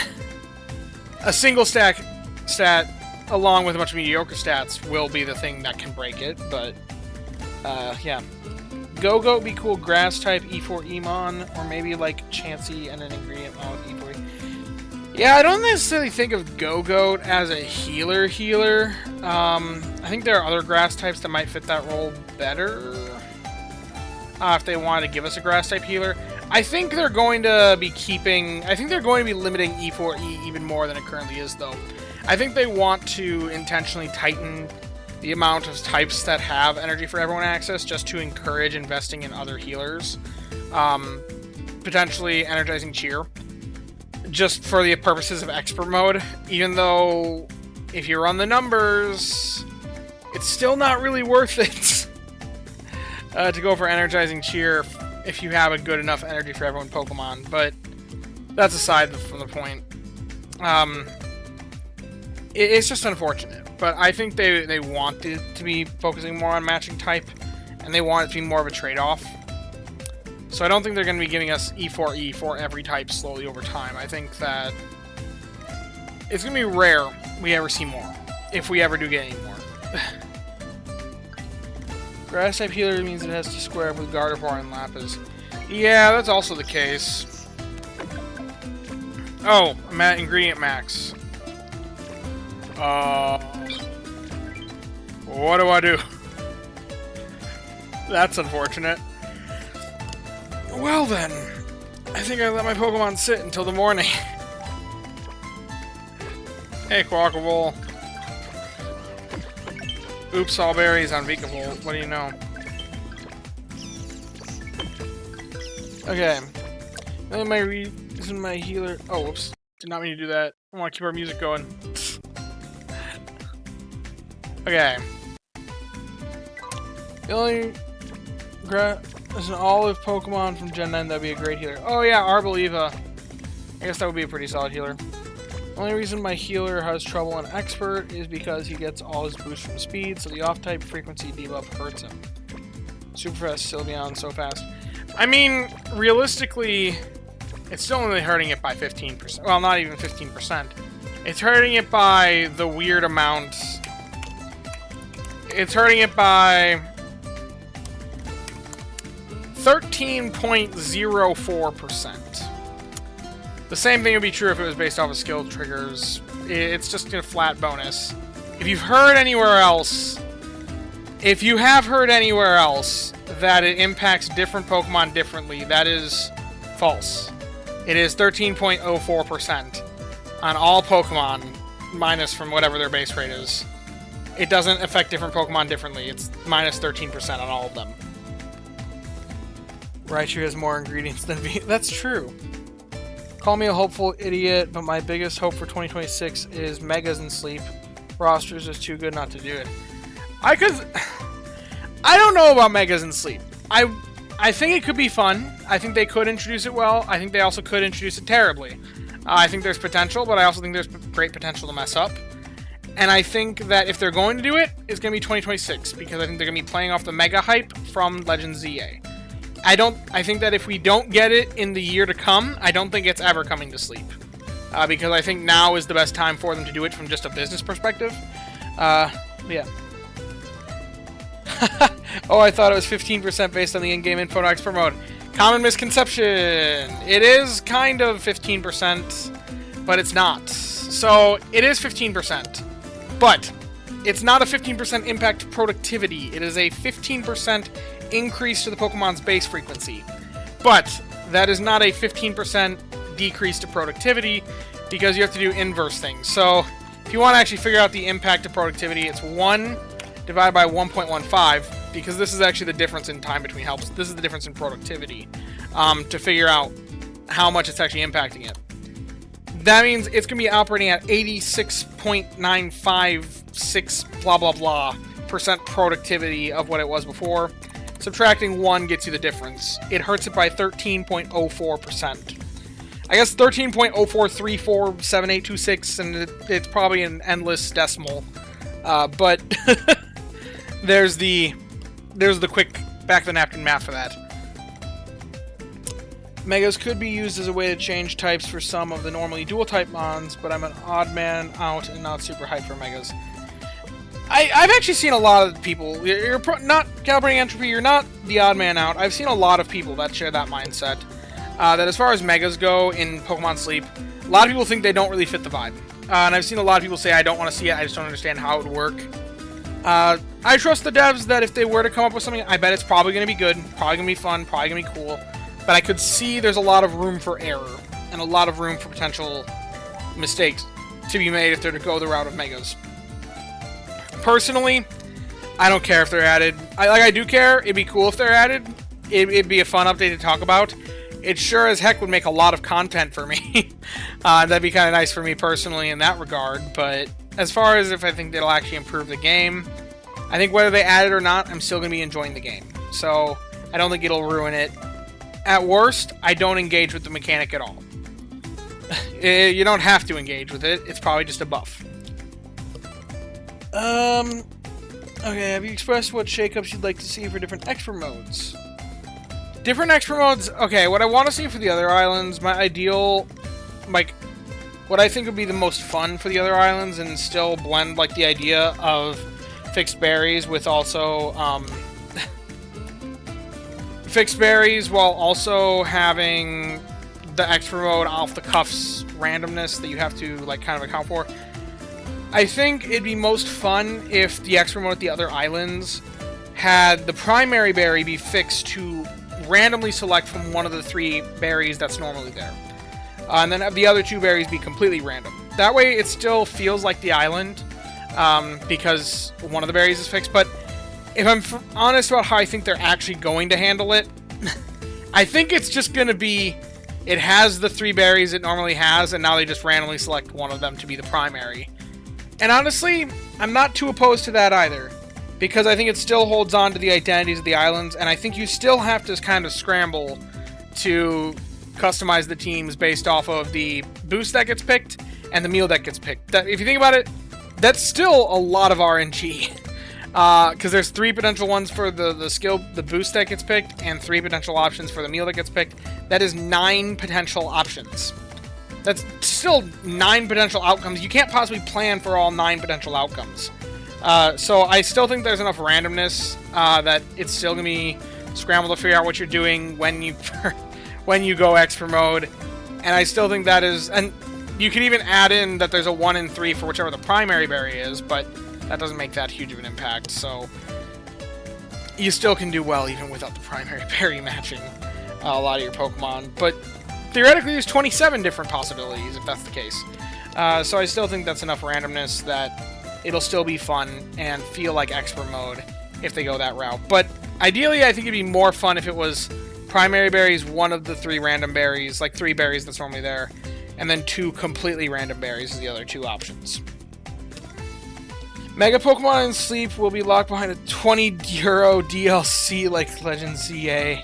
A single stat along with a bunch of mediocre stats will be the thing that can break it, but yeah. Go-Go would be cool, grass type, E4 Emon, or maybe like Chansey and an ingredient on with E4. Yeah, I don't necessarily think of Go-Goat as a healer. I think there are other grass types that might fit that role better. If they wanted to give us a grass type healer. I think they're going to be limiting E4E even more than it currently is, though. I think they want to intentionally tighten the amount of types that have Energy for Everyone access just to encourage investing in other healers. Potentially Energizing Cheer. Just for the purposes of expert mode, even though if you run the numbers, it's still not really worth it to go for Energizing Cheer if you have a good enough Energy for Everyone Pokemon, but that's aside from the point. It's just unfortunate, but I think they wanted to be focusing more on matching type, and they want it to be more of a trade-off. So I don't think they're going to be giving us E4E for every type slowly over time. I think that it's going to be rare we ever see more, if we ever do get any more. Grass type healer means it has to square up with Gardevoir and Lapis. Yeah, that's also the case. Oh, I'm at ingredient max. What do I do? That's unfortunate. Well then, I think I let my Pokemon sit until the morning. Hey, Quackable. Oops, all berries on Vikavolt. What do you know? Okay. Then this is my healer. Oh, whoops. Did not mean to do that. I want to keep our music going. Okay. The only there's an olive Pokemon from Gen 9 that'd be a great healer. Oh yeah, Arboliva. I guess that would be a pretty solid healer. The only reason my healer has trouble on Expert is because he gets all his boosts from speed, so the off-type frequency debuff hurts him. Super fast Sylveon, so fast. I mean, realistically, it's still only hurting it by 15%. Well, not even 15%. It's hurting it by the weird amount. It's hurting it by 13.04%. The same thing would be true if it was based off of skill triggers. It's just a flat bonus. If you've heard anywhere else, if you have heard anywhere else that it impacts different Pokemon differently, that is false. It is 13.04% on all Pokemon, minus from whatever their base rate is. It doesn't affect different Pokemon differently. It's minus 13% on all of them. Raichu has more ingredients than V. That's true. Call me a hopeful idiot, but my biggest hope for 2026 is Megas in Sleep. Rosters is too good not to do it. I don't know about Megas in Sleep. I think it could be fun. I think they could introduce it well. I think they also could introduce it terribly. I think there's potential, but I also think there's great potential to mess up. And I think that if they're going to do it, it's going to be 2026, because I think they're going to be playing off the mega hype from Legends ZA. I think that if we don't get it in the year to come, I don't think it's ever coming to Sleep. Because I think now is the best time for them to do it from just a business perspective. Yeah. Oh, I thought it was 15% based on the in-game info to expert mode. Common misconception. It is kind of 15%, but it's not. So, it is 15%. But, it's not a 15% impact to productivity. It is a 15% increase to the Pokemon's base frequency. But, that is not a 15% decrease to productivity, because you have to do inverse things. So, if you want to actually figure out the impact to productivity, it's 1 divided by 1.15, because this is actually the difference in time between helps. This is the difference in productivity, to figure out how much it's actually impacting it. that means it's going to be operating at 86.956 blah blah blah % productivity of what it was before. Subtracting 1 gets you the difference. It hurts it by 13.04%. I guess 13.04347826, and it's probably an endless decimal. But there's the quick back of the napkin math for that. Megas could be used as a way to change types for some of the normally dual type mons, but I'm an odd man out and not super hyped for Megas. I've actually seen a lot of people. You're not calibrating entropy. You're not the odd man out. I've seen a lot of people that share that mindset. That as far as Megas go in Pokemon Sleep, a lot of people think they don't really fit the vibe. And I've seen a lot of people say, I don't want to see it, I just don't understand how it would work. I trust the devs that if they were to come up with something, I bet it's probably going to be good, probably going to be fun, probably going to be cool. But I could see there's a lot of room for error, and a lot of room for potential mistakes to be made if they're to go the route of Megas. Personally, I don't care if they're added. I do care. It'd be cool if they're added. It'd be a fun update to talk about. It sure as heck would make a lot of content for me. That'd be kind of nice for me personally in that regard. But as far as if I think it'll actually improve the game, I think whether they add it or not, I'm still going to be enjoying the game. So I don't think it'll ruin it. At worst, I don't engage with the mechanic at all. You don't have to engage with it. It's probably just a buff. Okay, have you expressed what shakeups you'd like to see for different expert modes? Different expert modes, okay, what I want to see for the other islands, my ideal, like, what I think would be the most fun for the other islands and still blend, like, the idea of fixed berries with also, fixed berries while also having the expert mode off-the-cuffs randomness that you have to, like, kind of account for. I think it'd be most fun if the expert mode at the other islands had the primary berry be fixed to randomly select from one of the 3 berries that's normally there. And then have the other 2 berries be completely random. That way it still feels like the island, because one of the berries is fixed. But if I'm honest about how I think they're actually going to handle it, I think it's just going to be, it has the 3 berries it normally has, and now they just randomly select one of them to be the primary. And honestly, I'm not too opposed to that either, because I think it still holds on to the identities of the islands, and I think you still have to kind of scramble to customize the teams based off of the boost that gets picked and the meal that gets picked. That, if you think about it, that's still a lot of RNG, because there's 3 potential ones for the skill, the boost that gets picked, and 3 potential options for the meal that gets picked. That is 9 potential options. That's still 9 potential outcomes. You can't possibly plan for all 9 potential outcomes. So I still think there's enough randomness that it's still going to be scrambled to figure out what you're doing when you go expert mode. And I still think that is... And you could even add in that there's a 1 in 3 for whichever the primary berry is, but that doesn't make that huge of an impact. So you still can do well even without the primary berry matching a lot of your Pokemon. But theoretically, there's 27 different possibilities, if that's the case. So I still think that's enough randomness that it'll still be fun and feel like expert mode if they go that route. But ideally, I think it'd be more fun if it was primary berries, 1 of the 3 random berries, like 3 berries that's normally there, and then 2 completely random berries as the other 2 options. Mega Pokemon in Sleep will be locked behind a €20 DLC like Legend ZA.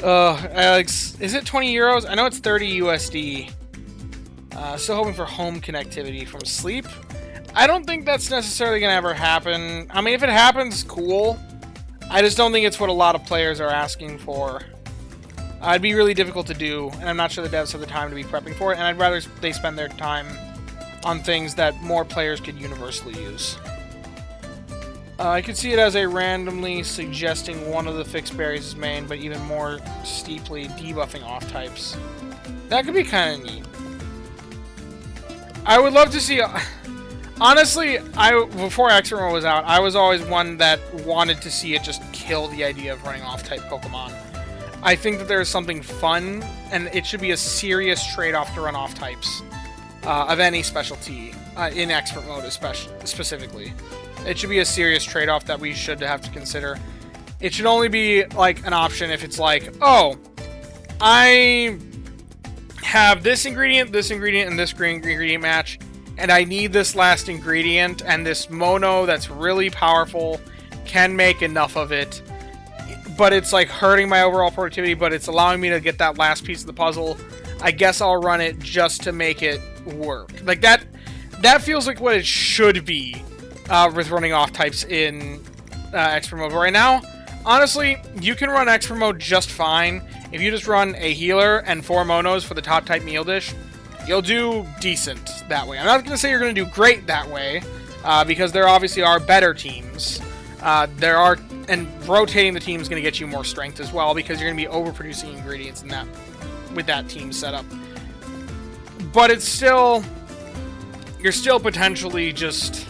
Alex, is it 20 euros? I know it's 30 USD. Still hoping for home connectivity from Sleep. I don't think that's necessarily going to ever happen. I mean, if it happens, cool. I just don't think it's what a lot of players are asking for. It'd be really difficult to do, and I'm not sure the devs have the time to be prepping for it, and I'd rather they spend their time on things that more players could universally use. I could see it as a randomly suggesting one of the fixed berries is main, but even more steeply debuffing off types. That could be kind of neat. I would love to see... Honestly, before Expert Mode was out, I was always one that wanted to see it just kill the idea of running off-type Pokemon. I think that there's something fun, and it should be a serious trade-off to run off-types of any specialty, in Expert Mode specifically. It should be a serious trade-off that we should have to consider. It should only be, like, an option if it's like, oh, I have this ingredient, and this green ingredient match, and I need this last ingredient, and this mono that's really powerful can make enough of it, but it's like hurting my overall productivity, but it's allowing me to get that last piece of the puzzle. I guess I'll run it just to make it work. Like that feels like what it should be with running off types in expert mode. But right now, honestly, you can run expert mode just fine. If you just run a healer and 4 monos for the top type meal dish, you'll do decent that way. I'm not going to say you're going to do great that way, because there obviously are better teams. And rotating the team is going to get you more strength as well, because you're going to be overproducing ingredients in that with that team setup. But it's still, you're still potentially just,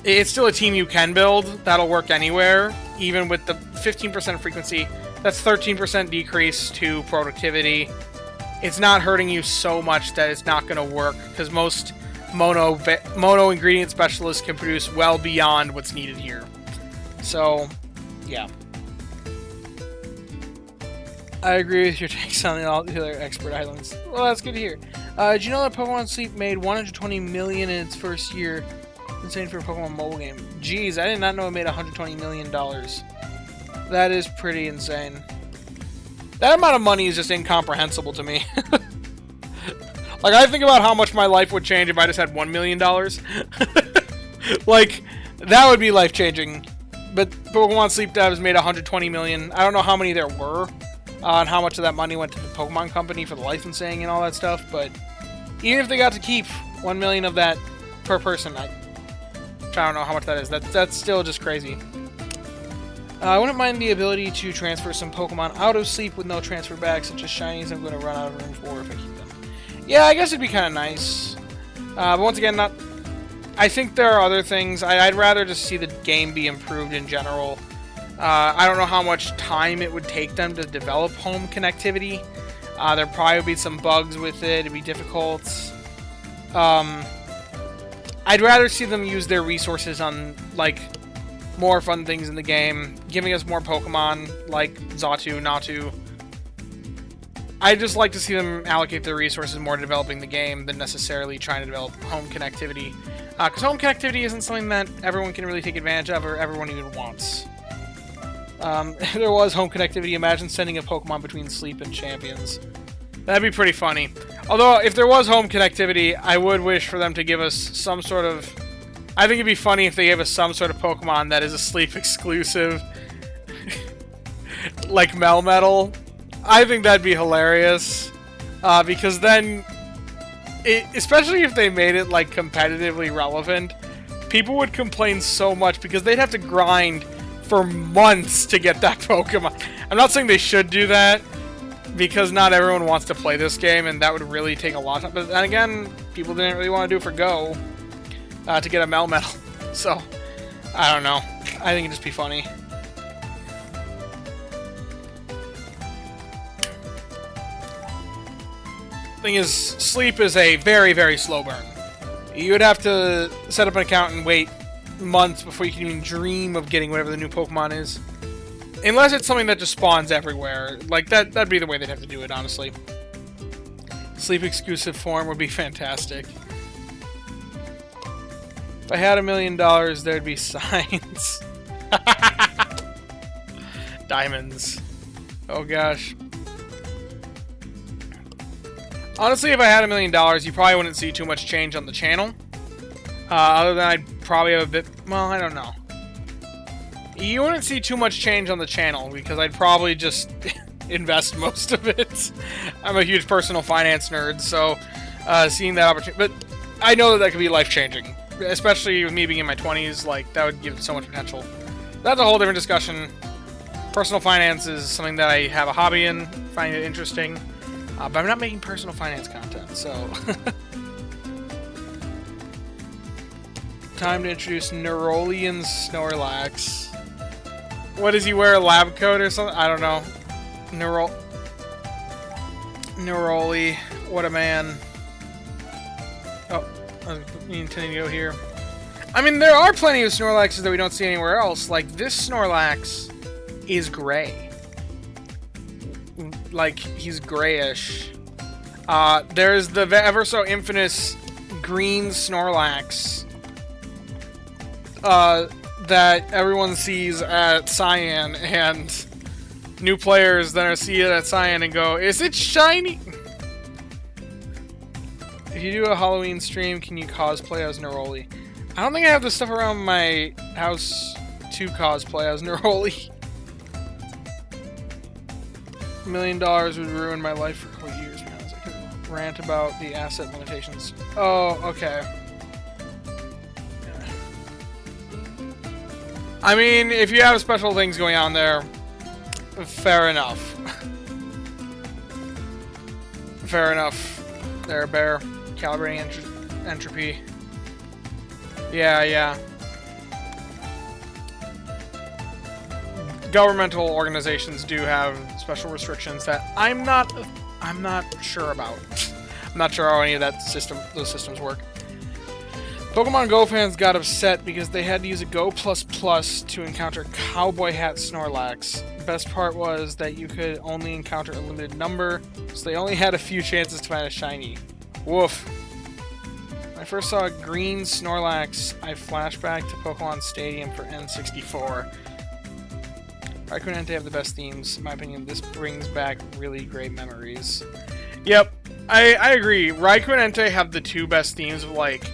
it's still a team you can build that'll work anywhere, even with the 15% frequency. That's 13% decrease to productivity. It's not hurting you so much that it's not going to work, because most mono ingredient specialists can produce well beyond what's needed here. So, yeah. I agree with your takes on the other expert islands. Well, that's good to hear. Did you know that Pokemon Sleep made $120 million in its first year? Insane for a Pokemon mobile game. Jeez, I did not know it made $120 million. That is pretty insane. That amount of money is just incomprehensible to me. Like, I think about how much my life would change if I just had $1 million. Like, that would be life-changing. But Pokemon Sleep Devs made $120 million. I don't know how many there were, and how much of that money went to the Pokemon Company for the licensing and all that stuff, but even if they got to keep $1 million of that per person, I don't know how much that is. That's still just crazy. I wouldn't mind the ability to transfer some Pokemon out of sleep with no transfer back, such as shinies I'm going to run out of room for if I keep them. Yeah, I guess it'd be kind of nice. But once again, I think there are other things. I'd rather just see the game be improved in general. I don't know how much time it would take them to develop home connectivity. There'd probably be some bugs with it. It'd be difficult. I'd rather see them use their resources on, like, more fun things in the game, giving us more Pokemon, like Xatu, Natu. I'd just like to see them allocate their resources more to developing the game than necessarily trying to develop home connectivity. Because home connectivity isn't something that everyone can really take advantage of, or everyone even wants. If there was home connectivity, imagine sending a Pokemon between Sleep and Champions. That'd be pretty funny. Although, if there was home connectivity, I would wish for them to give us some sort of... I think it'd be funny if they gave us some sort of Pokemon that is a Sleep exclusive. Like Melmetal. I think that'd be hilarious. Because then... especially if they made it, like, competitively relevant, people would complain so much because they'd have to grind for months to get that Pokemon. I'm not saying they should do that, because not everyone wants to play this game, and that would really take a lot of time. But then again, people didn't really want to do it for Go to get a Melmetal. So, I don't know. I think it'd just be funny. Thing is, Sleep is a very, very slow burn. You would have to set up an account and wait months before you can even dream of getting whatever the new Pokemon is. Unless it's something that just spawns everywhere. Like, that'd be the way they'd have to do it, honestly. Sleep exclusive form would be fantastic. If I had $1 million, there'd be signs. Diamonds. Oh gosh. Honestly, if I had $1 million, you probably wouldn't see too much change on the channel. Other than I'd probably have a bit... Well, I don't know. You wouldn't see too much change on the channel, because I'd probably just invest most of it. I'm a huge personal finance nerd, so seeing that opportunity... But I know that could be life-changing. Especially with me being in my 20s, like, that would give so much potential. That's a whole different discussion. Personal finance is something that I have a hobby in, find it interesting. But I'm not making personal finance content, so... Time to introduce Neurolian Snorlax. What, does he wear a lab coat or something? I don't know. Neroli. What a man. Oh, I was intending to go here. I mean, there are plenty of Snorlaxes that we don't see anywhere else. Like, this Snorlax is gray. Like, he's grayish. There's the ever so infamous green Snorlax that everyone sees at Cyan, and new players then see it at Cyan and go, "Is it shiny?" If you do a Halloween stream, can you cosplay as Neroli? I don't think I have the stuff around my house to cosplay as Neroli. $1 million would ruin my life for a couple years because I could rant about the asset limitations. Oh, okay. Yeah. I mean, if you have special things going on there, fair enough. Fair enough. There, bear. Calibrating entropy. Yeah. Governmental organizations do have special restrictions that I'm not sure about. I'm not sure how any of those systems work. Pokemon Go fans got upset because they had to use a Go++ to encounter Cowboy Hat Snorlax. The best part was that you could only encounter a limited number, so they only had a few chances to find a shiny. Woof. When I first saw a green Snorlax, I flashed back to Pokemon Stadium for N64. Raikou and Entei have the best themes. In my opinion, this brings back really great memories. Yep, I agree. Raikou and Entei have the two best themes of, like...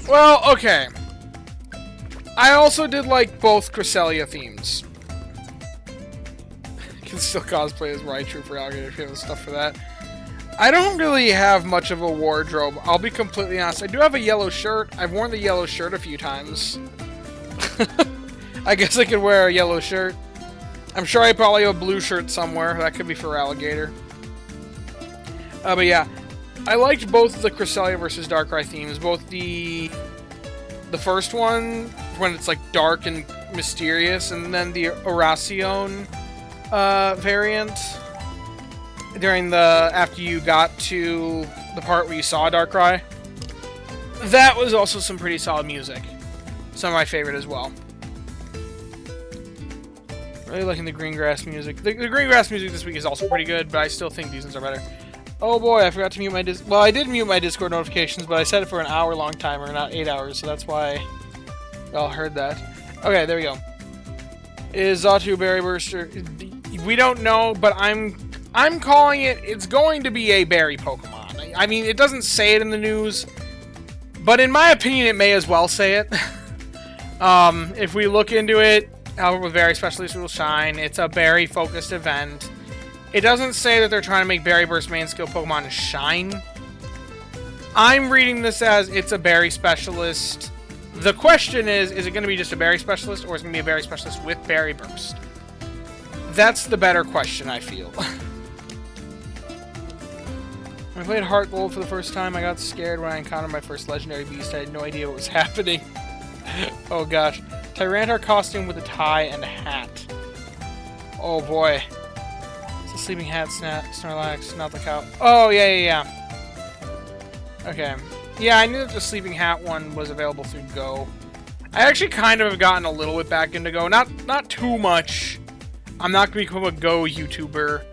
Well, okay. I also did like both Cresselia themes. You can still cosplay as Raichu for Alligator if you have stuff for that. I don't really have much of a wardrobe. I'll be completely honest. I do have a yellow shirt. I've worn the yellow shirt a few times. I guess I could wear a yellow shirt. I'm sure I probably have a blue shirt somewhere. That could be for Alligator. But yeah. I liked both the Cresselia versus Darkrai themes. Both the first one, when it's like dark and mysterious, and then the Oracion variant. After you got to the part where you saw Darkrai. That was also some pretty solid music. Some of my favorite as well. Really liking the green grass music. The green grass music this week is also pretty good, but I still think these ones are better. Oh boy, I forgot to mute my well, I did mute my Discord notifications, but I set it for an hour-long timer, not 8 hours, so that's why y'all heard that. Okay, there we go. Is Xatu Berry Burster? We don't know, but I'm calling it. It's going to be a berry Pokemon. I mean, it doesn't say it in the news, but in my opinion, it may as well say it. If we look into it, however, with Berry Specialists will shine. It's a berry-focused event. It doesn't say that they're trying to make Berry Burst main skill Pokemon shine. I'm reading this as it's a Berry Specialist. The question is it going to be just a Berry Specialist, or is it going to be a Berry Specialist with Berry Burst? That's the better question, I feel. When I played Heart Gold for the first time, I got scared when I encountered my first Legendary Beast. I had no idea what was happening. Oh gosh. Tyranitar costume with a tie and a hat. Oh boy. Sleeping Hat, Snorlax, not the cow. Oh, yeah. Okay. Yeah, I knew that the Sleeping Hat one was available through Go. I actually kind of have gotten a little bit back into Go. Not too much. I'm not going to become a Go YouTuber.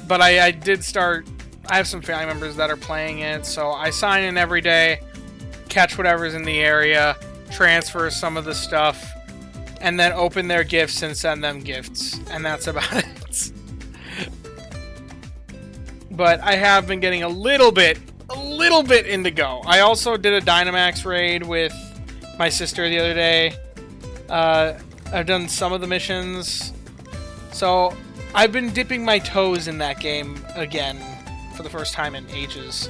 But I did start... I have some family members that are playing it, so I sign in every day, catch whatever's in the area, transfer some of the stuff, and then open their gifts and send them gifts. And that's about it. But I have been getting a little bit into Go. I also did a Dynamax raid with my sister the other day. I've done some of the missions. So, I've been dipping my toes in that game again for the first time in ages.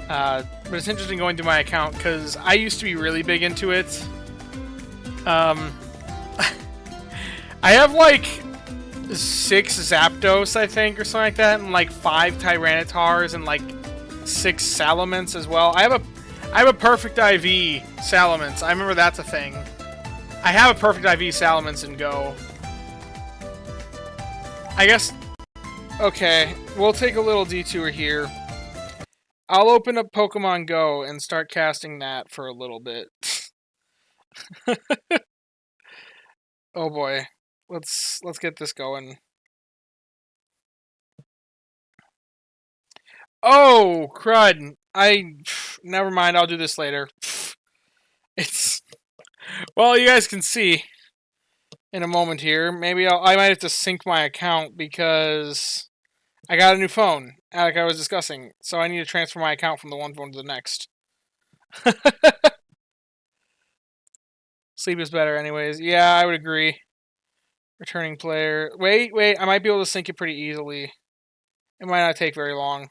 But it's interesting going through my account, because I used to be really big into it. I have, like... 6 Zapdos, I think, or something like that, and like 5 Tyrannitars and like 6 Salamence as well. I have a perfect IV Salamence. I remember that's a thing. I have a perfect IV Salamence in Go. I guess... Okay, we'll take a little detour here. I'll open up Pokemon Go and start casting that for a little bit. Oh boy. Let's get this going. Oh, crud. Never mind, I'll do this later. It's... Well, you guys can see in a moment here. Maybe I might have to sync my account because I got a new phone, like I was discussing. So I need to transfer my account from the one phone to the next. Sleep is better anyways. Yeah, I would agree. Returning player. Wait. I might be able to sync it pretty easily. It might not take very long.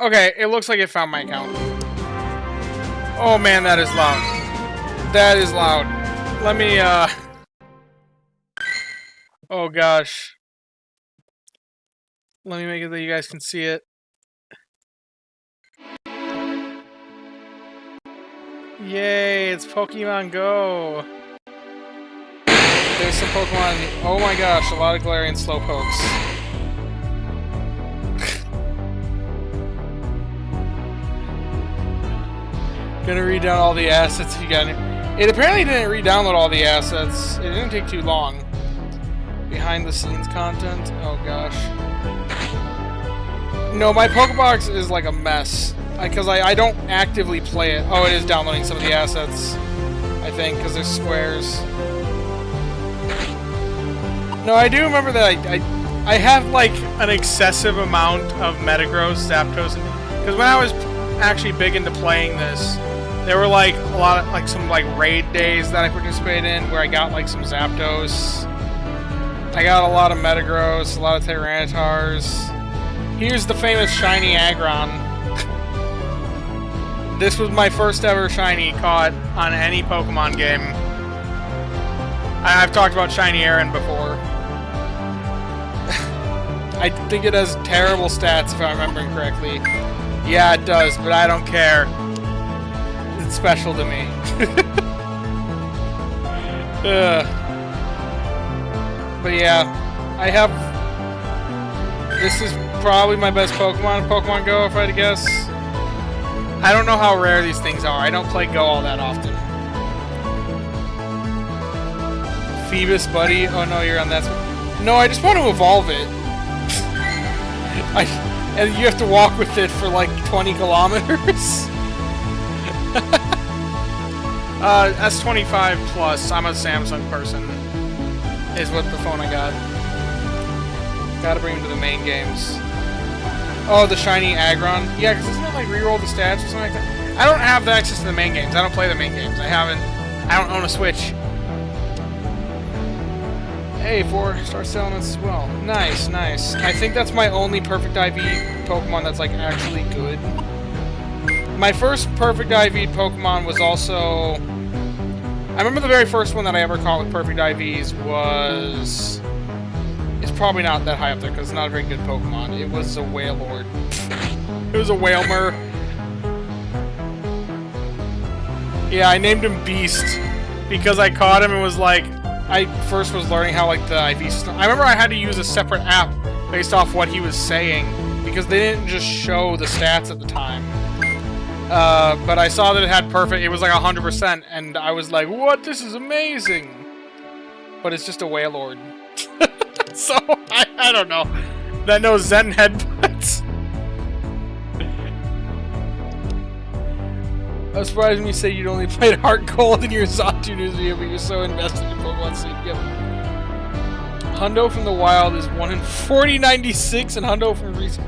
Okay, it looks like it found my account. Oh man, that is loud. That is loud. Let me, Oh gosh. Let me make it that you guys can see it. Yay, it's Pokemon Go. There's some Pokemon. Oh my gosh, a lot of Galarian Slowpokes. Gonna read down all the assets you got. It apparently didn't re-download all the assets. It didn't take too long. Behind the scenes content. Oh gosh. No, my Pokebox is like a mess. Because I don't actively play it. Oh, it is downloading some of the assets. I think, because there's squares. No, I do remember that I have like an excessive amount of Metagross, Zapdos, because when I was actually big into playing this, there were like a lot of like some like raid days that I participated in where I got like some Zapdos. I got a lot of Metagross, a lot of Tyrantars. Here's the famous shiny Aggron. This was my first ever shiny caught on any Pokemon game. I've talked about Shiny Aaron before. I think it has terrible stats if I'm remembering correctly. Yeah, it does, but I don't care. It's special to me. But yeah, I have... This is probably my best Pokemon in Pokemon Go, if I had to guess. I don't know how rare these things are. I don't play Go all that often. Phoebus, buddy. Oh no, you're on that. No, I just want to evolve it. And you have to walk with it for like 20 kilometers. S25 Plus. I'm a Samsung person. Is what the phone I got. Gotta bring him to the main games. Oh, the shiny Aggron. Yeah, because isn't it like reroll the stats or something like that? I don't have the access to the main games. I don't play the main games. I don't own a Switch. Hey, 4-star elements as well. Nice, nice. I think that's my only perfect IV Pokemon that's like actually good. My first perfect IV Pokemon was also... I remember the very first one that I ever caught with perfect IVs was... It's probably not that high up there because it's not a very good Pokemon. It was a Wailord. It was a Wailmer. Yeah, I named him Beast because I caught him and was like... I first was learning how like the IV system... I remember I had to use a separate app based off what he was saying because they didn't just show the stats at the time. But I saw that it had perfect... It was like 100% and I was like, what? This is amazing! But it's just a Wailord. So, I don't know. That knows Zen headbutts. I was surprised when you say you'd only played Heart Gold in your Xatu news video, but you're so invested in Pokemon Sleep. Yep. Hundo from the Wild is 1 in 4096, and Hundo from Recent.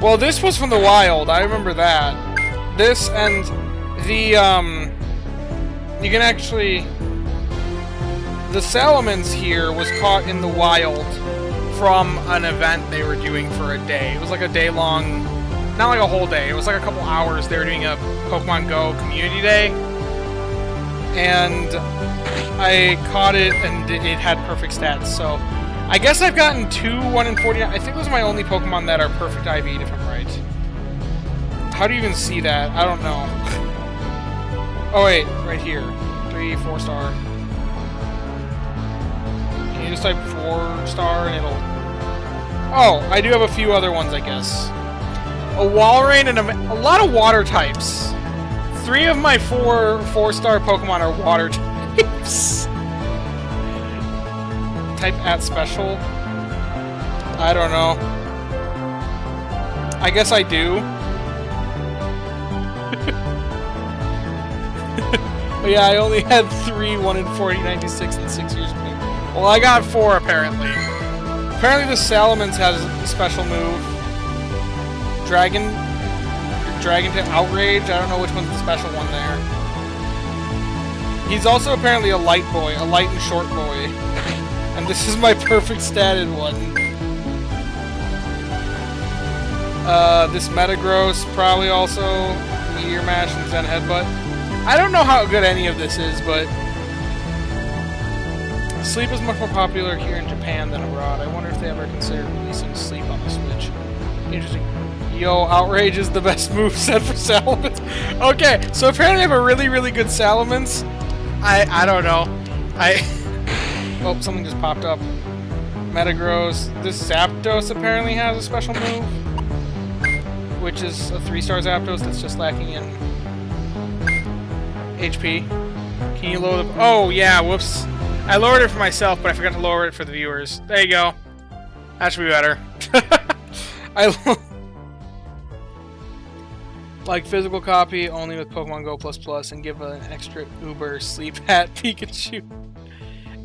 Well, this was from the Wild. I remember that. This and the, you can actually... The Salamence here was caught in the wild from an event they were doing for a day. It was like a day-long, not like a whole day, it was like a couple hours. They were doing a Pokemon Go community day. And I caught it and it had perfect stats. So I guess I've gotten 2 1 in 49. I think those are my only Pokemon that are perfect IV'd if I'm right. How do you even see that? I don't know. Oh wait, right here. 3, 4-star. You just type 4-star and it'll... Oh, I do have a few other ones, I guess. A Walrein and a lot of water types. 3 of my 4-star Pokemon are water types. Type at special. I don't know. I guess I do. But yeah, I only had 3, 1 in 40, 96, and 6 years of playing. Well, I got 4 apparently. Apparently the Salamence has a special move. Dragon to Outrage. I don't know which one's the special one there. He's also apparently a light boy, a light and short boy. And this is my perfect statted one. This Metagross probably also Meteor Mash and Zen Headbutt. I don't know how good any of this is, but Sleep is much more popular here in Japan than abroad. I wonder if they ever considered releasing Sleep on the Switch. Interesting. Yo, Outrage is the best moveset for Salamence. Okay, so apparently I have a really, really good Salamence. I don't know. Oh, something just popped up. Metagross. This Zapdos apparently has a special move, which is a 3-star Zapdos that's just lacking in HP. Can you lower the... Oh, yeah, whoops. I lowered it for myself, but I forgot to lower it for the viewers. There you go. That should be better. Like physical copy only with Pokemon Go++ and give an extra Uber Sleep Hat Pikachu.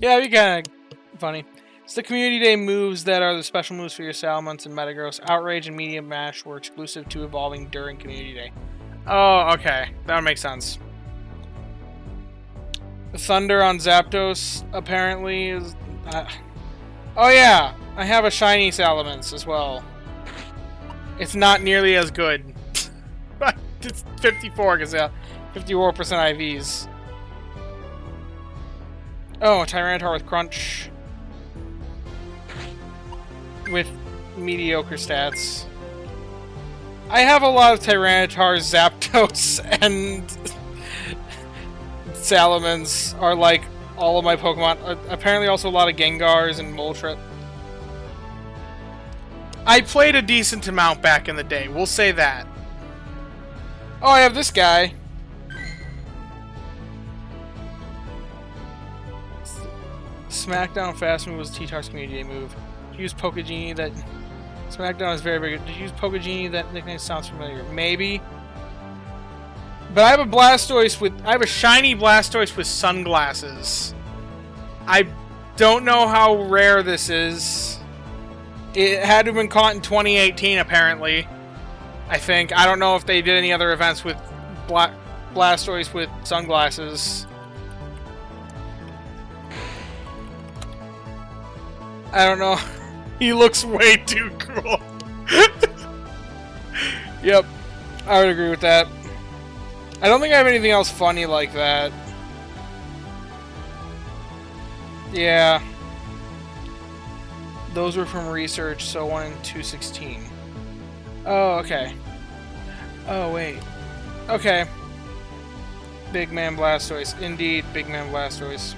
Yeah, it'd be kind of funny. It's the Community Day moves that are the special moves for your Salamence and Metagross. Outrage and Medium Mash were exclusive to evolving during Community Day. Oh, okay. That would make sense. Thunder on Zapdos apparently is... oh yeah! I have a shiny Salamence as well. It's not nearly as good. But it's 54 because 54% IVs. Oh, Tyranitar with Crunch. With mediocre stats. I have a lot of Tyranitar, Zapdos, and Salamence are like all of my Pokemon. Apparently also a lot of Gengars and Moltres. I played a decent amount back in the day, we'll say that. Oh, I have this guy. Smackdown Fast Move was T-Tar's Community Day move. Did you use Pokegenie that... Smackdown is very, very good. Did you use Pokegenie? That nickname sounds familiar. Maybe. But I have a Blastoise with... I have a shiny Blastoise with sunglasses. I don't know how rare this is. It had to have been caught in 2018, apparently. I think. I don't know if they did any other events with Blastoise with sunglasses. I don't know. He looks way too cool. Yep. I would agree with that. I don't think I have anything else funny like that. Yeah. Those were from research, so 1 in 216. Oh, okay. Oh, wait. Okay. Big Man Blastoise. Indeed, Big Man Blastoise.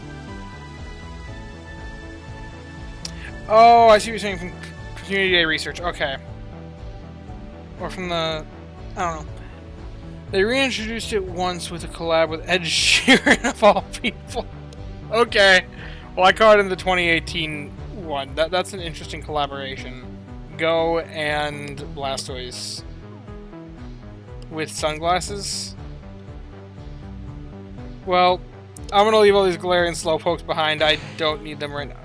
Oh, I see what you're saying from Community Day research. Okay. Or from the... I don't know. They reintroduced it once with a collab with Ed Sheeran of all people. Okay. Well, I caught it in the 2018 one. That's an interesting collaboration. Go and Blastoise with sunglasses. Well, I'm gonna leave all these Galarian Slowpokes behind. I don't need them right now.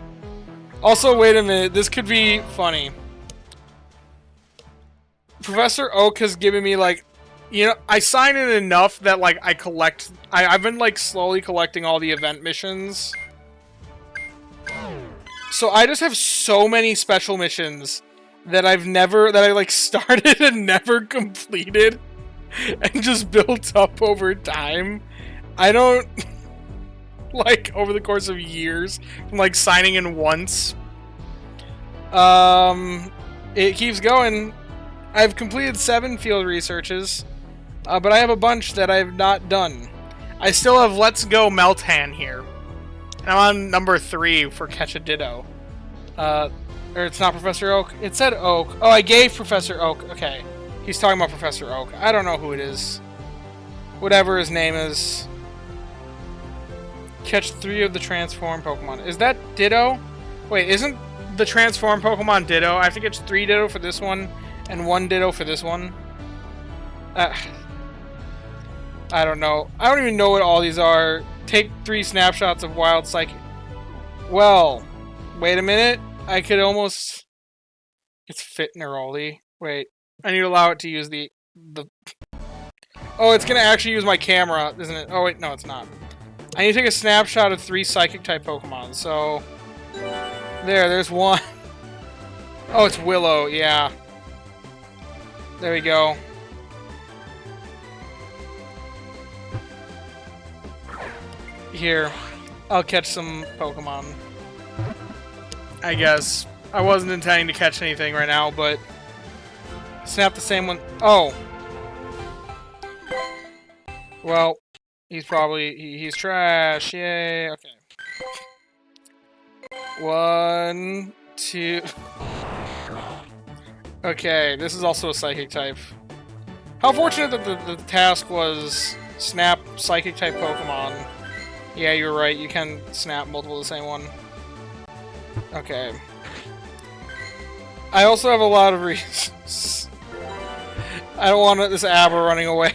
Also, wait a minute. This could be funny. Professor Oak has given me, like... You know, I sign in enough that, like, I collect... I've been, like, slowly collecting all the event missions. So I just have so many special missions that I've never... That I, like, started and never completed. And just built up over time. I don't... Like, over the course of years. From, like, signing in once. It keeps going. I've completed 7 field researches. But I have a bunch that I have not done. I still have Let's Go Meltan here. And I'm on number 3 for Catch a Ditto. Or it's not Professor Oak. It said Oak. Oh, I gave Professor Oak. Okay. He's talking about Professor Oak. I don't know who it is. Whatever his name is. Catch 3 of the transform Pokemon. Is that Ditto? Wait, isn't the transform Pokemon Ditto? I have to catch 3 Ditto for this one. And 1 ditto for this one. I don't know. I don't even know what all these are. Take 3 snapshots of wild psychic. Well, wait a minute. I could almost... It's fit Neroli. Wait. I need to allow it to use the... Oh, it's gonna actually use my camera, isn't it? Oh, wait. No, it's not. I need to take a snapshot of 3 psychic-type Pokemon, so... There's 1. Oh, it's Willow, yeah. There we go. Here, I'll catch some Pokemon. I guess. I wasn't intending to catch anything right now, but... Snap the same one. Oh! Well, he's probably... He's trash. Yay. Okay. 1, 2... Okay, this is also a Psychic type. How fortunate that the task was snap Psychic type Pokemon. Yeah, you're right, you can snap multiple of the same one. Okay. I also have a lot of reasons. I don't want this Abra running away.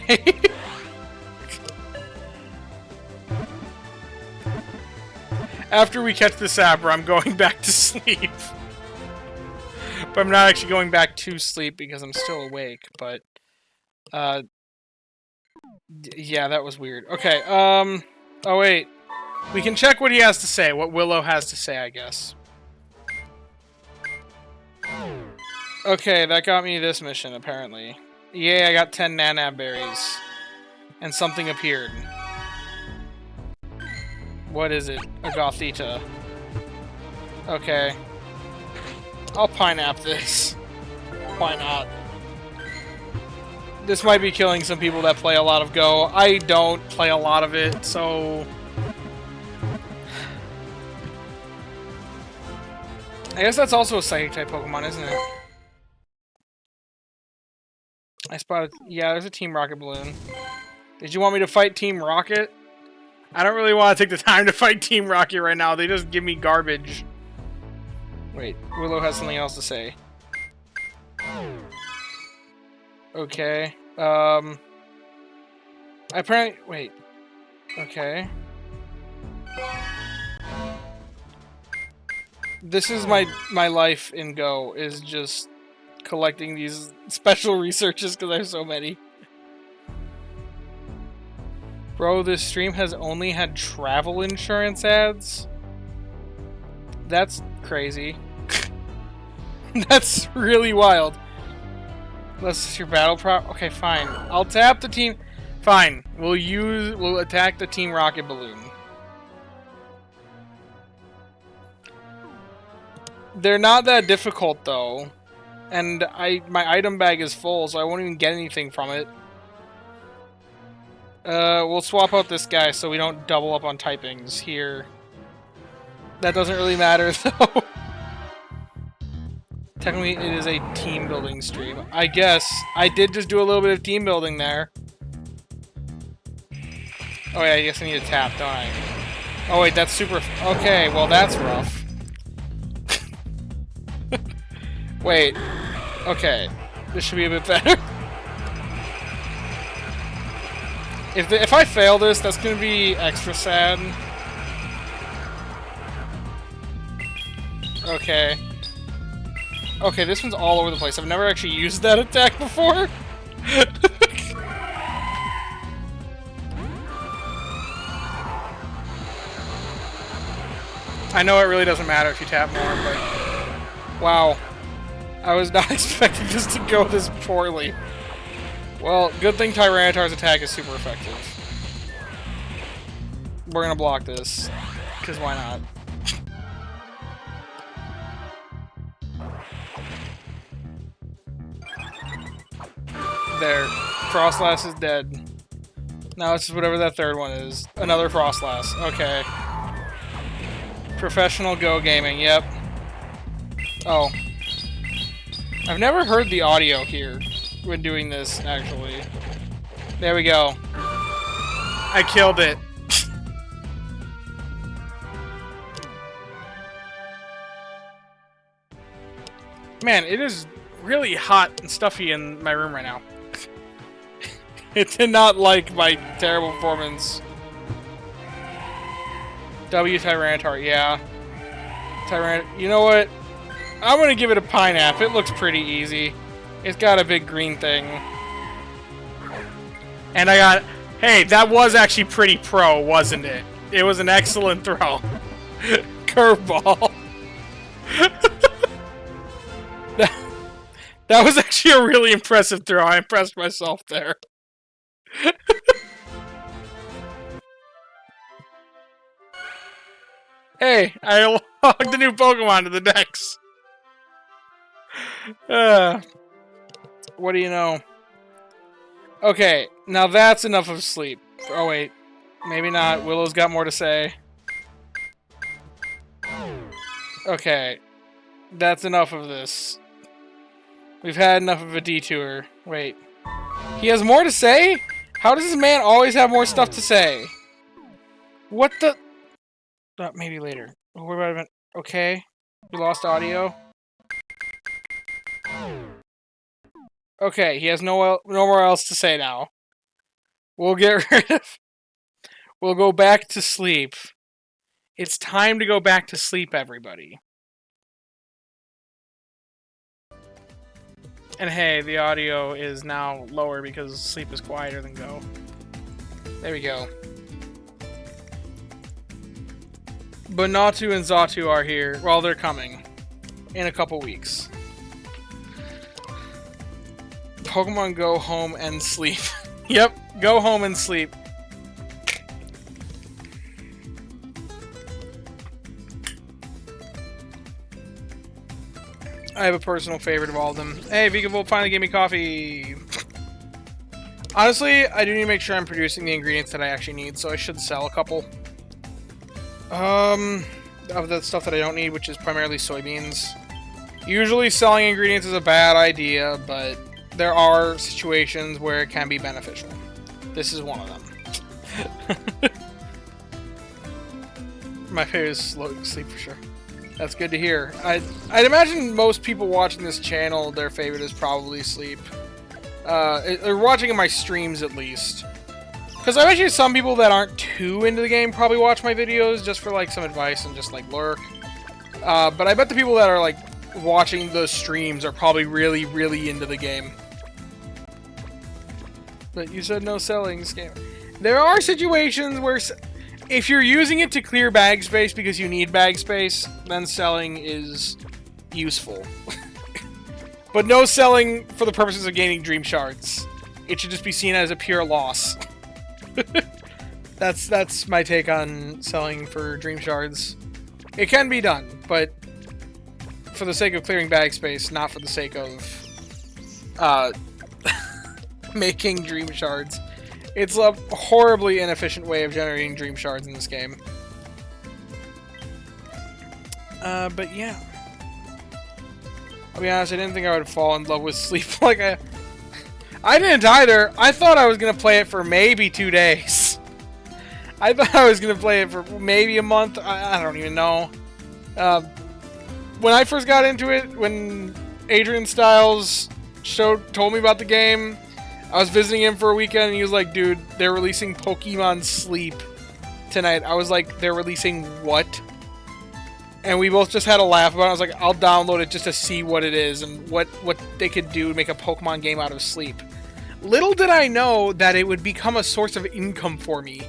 After we catch this Abra, I'm going back to sleep. But I'm not actually going back to sleep because I'm still awake, but... yeah, that was weird. Okay, oh wait. We can check what he has to say, what Willow has to say, I guess. Okay, that got me this mission, apparently. Yay, I got 10 Nanab berries. And something appeared. What is it? A Gothita. Okay. I'll Pineapple this. Why not? This might be killing some people that play a lot of Go. I don't play a lot of it, so... I guess that's also a Psychic-type Pokemon, isn't it? I spotted... Yeah, there's a Team Rocket Balloon. Did you want me to fight Team Rocket? I don't really want to take the time to fight Team Rocket right now. They just give me garbage. Wait, Willow has something else to say. Okay. Apparently... Wait. Okay. This is my life in Go, is just collecting these special researches because I have so many. Bro, this stream has only had travel insurance ads? That's crazy. That's really wild. Unless your battle prop. Okay, fine. I'll tap the team. Fine. We'll attack the Team Rocket Balloon. They're not that difficult though. And my item bag is full, so I won't even get anything from it. We'll swap out this guy so we don't double up on typings here. That doesn't really matter though. Technically, it is a team building stream. I guess I did just do a little bit of team building there. Oh yeah, I guess I need to tap, don't I? Oh wait, that's super... Okay, well that's rough. Wait. Okay. This should be a bit better. If I fail this, that's gonna be extra sad. Okay. Okay, this one's all over the place. I've never actually used that attack before. I know it really doesn't matter if you tap more, but... Wow. I was not expecting this to go this poorly. Well, good thing Tyranitar's attack is super effective. We're gonna block this, because why not? There. Frostlass is dead. Now it's just whatever that third one is. Another Frostlass. Okay. Professional Go Gaming, yep. Oh. I've never heard the audio here when doing this, actually. There we go. I killed it. Man, it is really hot and stuffy in my room right now. It did not like my terrible performance. W Tyranitar, yeah. You know what? I'm gonna give it a pineapple. It looks pretty easy. It's got a big green thing. And I got... Hey, that was actually pretty pro, wasn't it? It was an excellent throw. Curveball. That was actually a really impressive throw. I impressed myself there. Hey, I logged the new Pokemon to the Dex. What do you know? Okay, now that's enough of sleep. Oh wait, maybe not. Willow's got more to say. Okay, that's enough of this. We've had enough of a detour. Wait. He has more to say? How does this man always have more stuff to say? What the... maybe later. What about it? Okay. We lost audio. Okay, he has no more else to say now. We'll get rid of... We'll go back to sleep. It's time to go back to sleep, everybody. And hey, the audio is now lower because sleep is quieter than go. There we go. But Natu and Xatu are here. Well, they're coming. In a couple weeks. Pokemon go home and sleep. Yep, go home and sleep. I have a personal favorite of all of them. Hey, Vigavolt finally gave me coffee. Honestly, I do need to make sure I'm producing the ingredients that I actually need, so I should sell a couple. Of the stuff that I don't need, which is primarily soybeans. Usually selling ingredients is a bad idea, but there are situations where it can be beneficial. This is one of them. My favorite is slow sleep for sure. That's good to hear. I'd imagine most people watching this channel, their favorite is probably sleep. They're watching in my streams at least. Because I bet you some people that aren't too into the game probably watch my videos just for like some advice and just like lurk. But I bet the people that are like watching the streams are probably really, really into the game. But you said no selling this game. There are situations where... If you're using it to clear bag space because you need bag space, then selling is useful. But no selling for the purposes of gaining dream shards. It should just be seen as a pure loss. That's my take on selling for dream shards. It can be done, but for the sake of clearing bag space, not for the sake of making dream shards. It's a horribly inefficient way of generating dream shards in this game. But yeah. I'll be honest, I didn't think I would fall in love with sleep like I didn't either. I thought I was going to play it for maybe 2 days. I thought I was going to play it for maybe a month. I don't even know. When I first got into it, when Adrian Styles told me about the game... I was visiting him for a weekend, and he was like, dude, they're releasing Pokemon Sleep tonight. I was like, they're releasing what? And we both just had a laugh about it. I was like, I'll download it just to see what it is and what they could do to make a Pokemon game out of sleep. Little did I know that it would become a source of income for me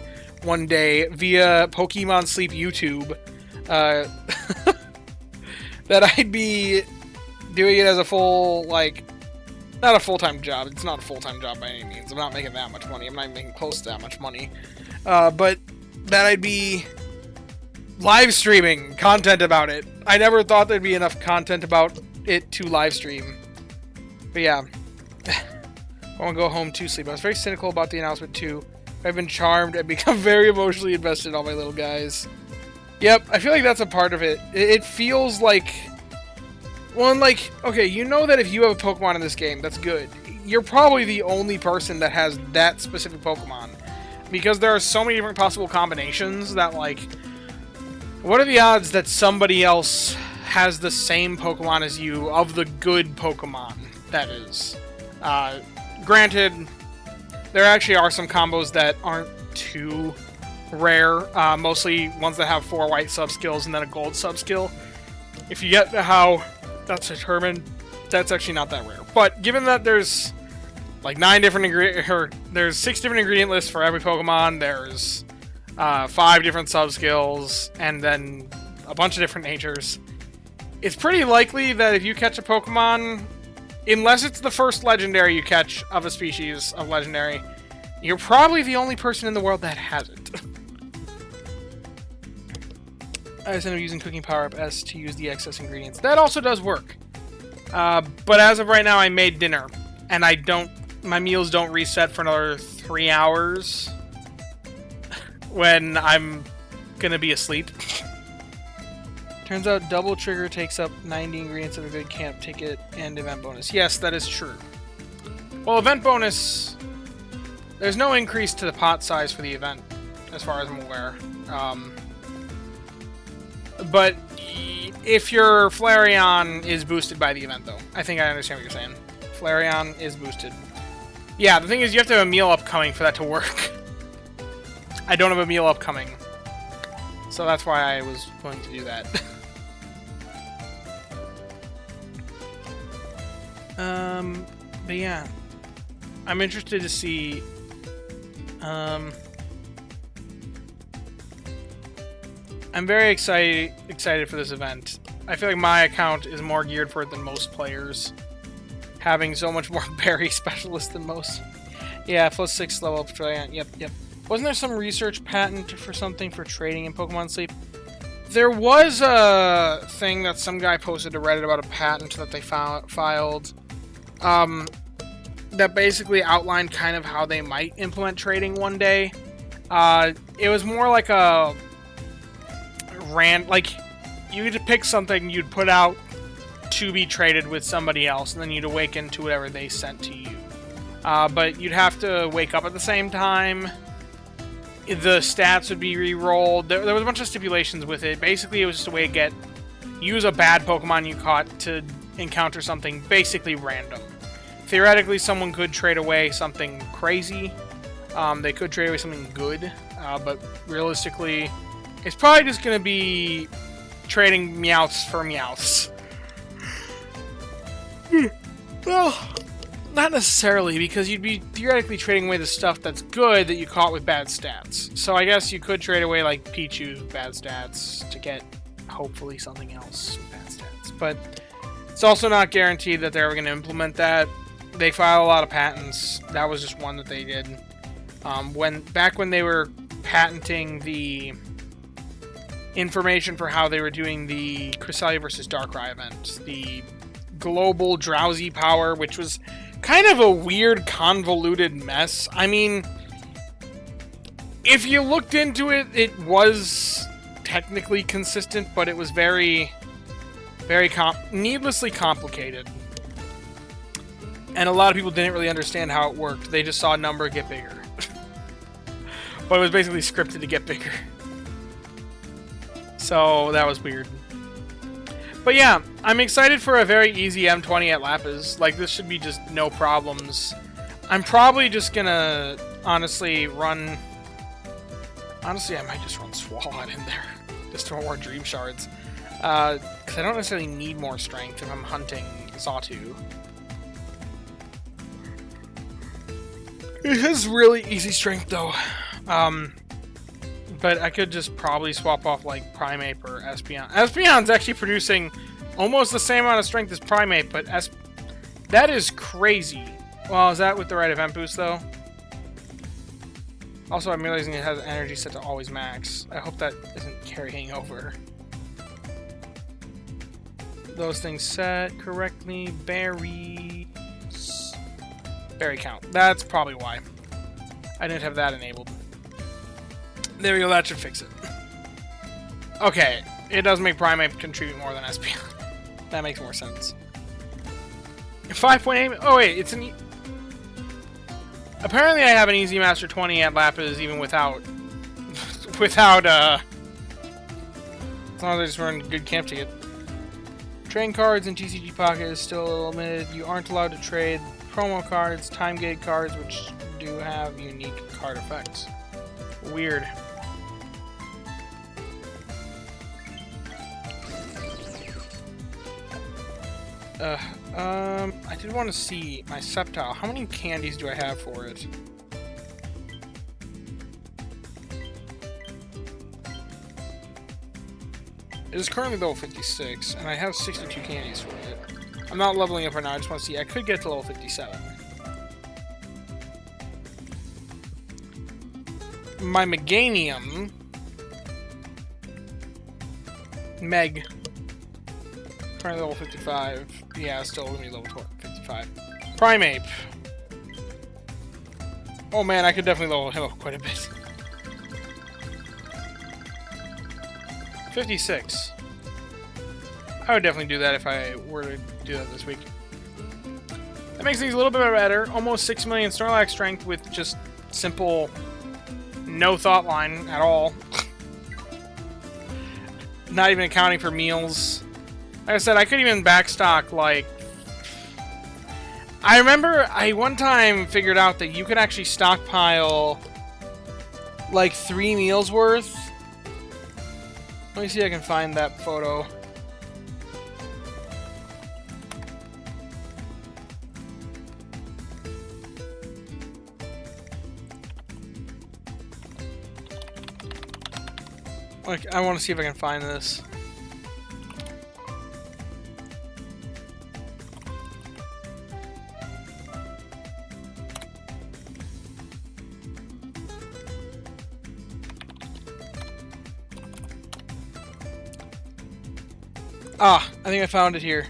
one day via Pokemon Sleep YouTube. That I'd be doing it as a full, like... Not a full-time job. It's not a full-time job by any means. I'm not making that much money. I'm not making close to that much money. But that I'd be live streaming content about it. I never thought there'd be enough content about it to live stream. But yeah. I want to go home to sleep. I was very cynical about the announcement too. I've been charmed and become very emotionally invested in all my little guys. Yep, I feel like that's a part of it. It feels like... Well, like, okay, you know that if you have a Pokemon in this game, that's good. You're probably the only person that has that specific Pokemon. Because there are so many different possible combinations that, like... What are the odds that somebody else has the same Pokemon as you, of the good Pokemon, that is. Granted, there actually are some combos that aren't too rare, mostly ones that have 4 white sub-skills and then a gold sub-skill. If you get how that's determined, that's actually not that rare. But given that there's like 6 different ingredient lists for every Pokemon, there's 5 different sub-skills, and then a bunch of different natures, it's pretty likely that if you catch a Pokemon, unless it's the first legendary you catch of a species of legendary, you're probably the only person in the world that has it. I just ended up using Cooking Power Up S to use the excess ingredients. That also does work. But as of right now, I made dinner, and my meals don't reset for another 3 hours when I'm gonna be asleep. Turns out Double Trigger takes up 90 ingredients of a good camp ticket and event bonus. Yes, that is true. Well, event bonus, there's no increase to the pot size for the event, as far as I'm aware. But if your Flareon is boosted by the event, though. I think I understand what you're saying. Flareon is boosted. Yeah, the thing is, you have to have a meal upcoming for that to work. I don't have a meal upcoming. So that's why I was going to do that. But yeah. I'm interested to see... I'm very excited for this event. I feel like my account is more geared for it than most players, having so much more berry specialists than most. Yeah, +6 level up Australian. Yep. Wasn't there some research patent for something for trading in Pokemon Sleep? There was a thing that some guy posted to Reddit about a patent that they filed, that basically outlined kind of how they might implement trading one day. It was more like a like you could pick something you'd put out to be traded with somebody else, and then you'd awaken to whatever they sent to you. But you'd have to wake up at the same time. The stats would be re-rolled. There was a bunch of stipulations with it. Basically, it was just a way to use a bad Pokemon you caught to encounter something basically random. Theoretically, someone could trade away something crazy. They could trade away something good, but realistically, it's probably just going to be trading Meowths for Meowths. Well, not necessarily, because you'd be theoretically trading away the stuff that's good that you caught with bad stats. So I guess you could trade away, like, Pichu's with bad stats to get, hopefully, something else with bad stats. But it's also not guaranteed that they're ever going to implement that. They file a lot of patents. That was just one that they did. Back when they were patenting the information for how they were doing the Cresselia vs. Darkrai event, the global drowsy power, which was kind of a weird, convoluted mess. I mean, if you looked into it, it was technically consistent, but it was very, very needlessly complicated. And a lot of people didn't really understand how it worked. They just saw a number get bigger. But it was basically scripted to get bigger. So that was weird. But yeah, I'm excited for a very easy M20 at Lapis. Like, this should be just no problems. I'm probably just gonna, honestly, run... Honestly, I might just run Swalot in there. Just for more Dream Shards. Because I don't necessarily need more strength if I'm hunting Xatu. It has really easy strength, though. But I could just probably swap off, like, Primeape or Espeon. Espeon's actually producing almost the same amount of strength as Primeape, but that is crazy. Well, is that with the right event boost, though? Also, I'm realizing it has energy set to always max. I hope that isn't carrying over. Those things set correctly. Berries. Berry count. That's probably why. I didn't have that enabled. There we go, that should fix it. Okay, it does make Primeape contribute more than Espeon. That makes more sense. 5.8... Oh wait, it's an... Apparently I have an Easy Master 20 at Lapis even without... As long as I just run good camp ticket. Trading cards in TCG Pocket is still a little limited. You aren't allowed to trade promo cards, time gate cards, which do have unique card effects. Weird. I did want to see my Sceptile. How many candies do I have for it? It is currently level 56, and I have 62 candies for it. I'm not leveling up right now, I just want to see. I could get to level 57. My Meganium... Meg... Currently level 55. Yeah, still gonna be level 55. Primeape. Oh man, I could definitely level him up quite a bit. 56. I would definitely do that if I were to do that this week. That makes things a little bit better. Almost 6 million Snorlax strength with just simple, no thought line at all. Not even accounting for meals. Like I said, I could even backstock, like... I remember I one time figured out that you could actually stockpile, like, 3 meals worth. Let me see if I can find that photo. Like, I want to see if I can find this. Ah, I think I found it here.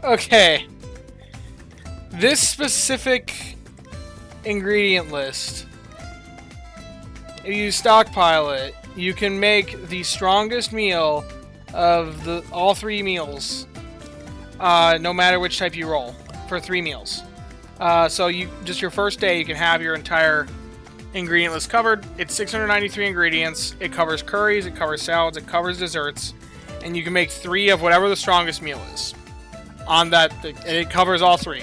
Okay. This specific ingredient list, if you stockpile it, you can make the strongest meal of all 3 meals, no matter which type you roll, for 3 meals. So you just your first day, you can have your entire ingredient list covered. It's 693 ingredients. It covers curries, it covers salads, it covers desserts, and you can make 3 of whatever the strongest meal is. On that, and it covers all 3.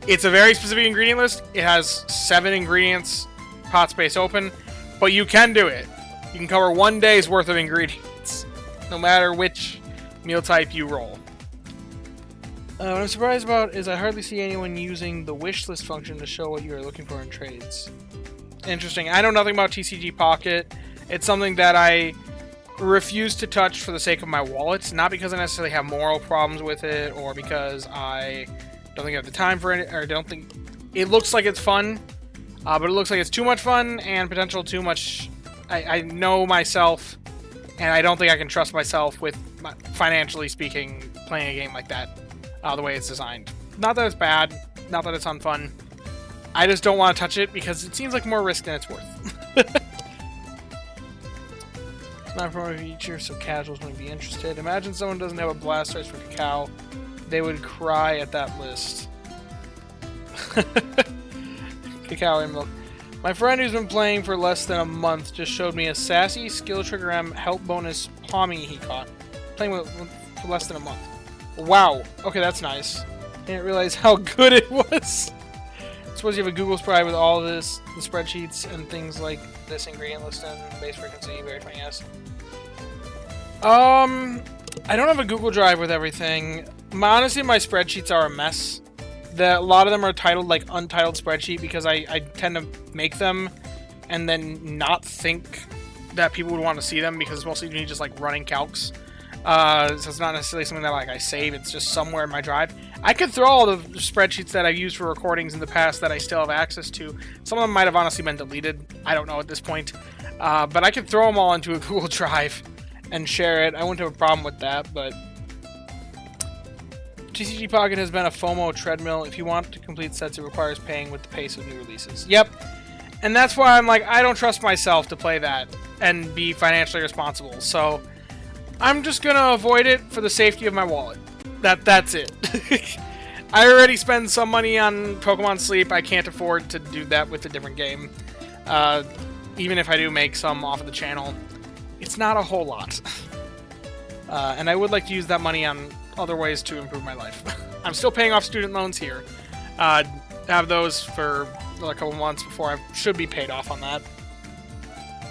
It's a very specific ingredient list. It has 7 ingredients, pot space open, but you can do it. You can cover 1 day's worth of ingredients, no matter which meal type you roll. What I'm surprised about is I hardly see anyone using the wish list function to show what you are looking for in trades. Interesting. I know nothing about TCG Pocket. It's something that I refuse to touch for the sake of my wallet. Not because I necessarily have moral problems with it, or because I don't think I have the time for it, or don't think... It looks like it's fun, but it looks like it's too much fun and potential too much... I know myself, and I don't think I can trust myself with, financially speaking, playing a game like that, the way it's designed. Not that it's bad, not that it's unfun. I just don't want to touch it because it seems like more risk than it's worth. It's not from a feature, so casuals wouldn't be interested. Imagine someone doesn't have a Blastoise for Cacao. They would cry at that list. Cacao and milk. My friend who's been playing for less than a month just showed me a sassy Skill Trigger M help bonus Pommy he caught. Playing with for less than a month. Wow. Okay, that's nice. Didn't realize how good it was. Suppose you have a Google Spreadsheet with all of this, the spreadsheets and things like this ingredient list and base frequency. Very funny, yes. I don't have a Google Drive with everything. Honestly, my spreadsheets are a mess. A lot of them are titled like untitled spreadsheet because I tend to make them and then not think that people would want to see them because it's mostly me just like running calcs. So it's not necessarily something that like I save. It's just somewhere in my drive. I could throw all the spreadsheets that I've used for recordings in the past that I still have access to. Some of them might have honestly been deleted. I don't know at this point. But I could throw them all into a Google Drive and share it. I wouldn't have a problem with that, but... TCG Pocket has been a FOMO treadmill. If you want to complete sets, it requires paying with the pace of new releases. Yep. And that's why I'm like, I don't trust myself to play that and be financially responsible. So... I'm just gonna avoid it for the safety of my wallet. That's it. I already spend some money on Pokemon Sleep. I can't afford to do that with a different game. Even if I do make some off of the channel, it's not a whole lot. And I would like to use that money on other ways to improve my life. I'm still paying off student loans here. Have those for a couple months before I should be paid off on that.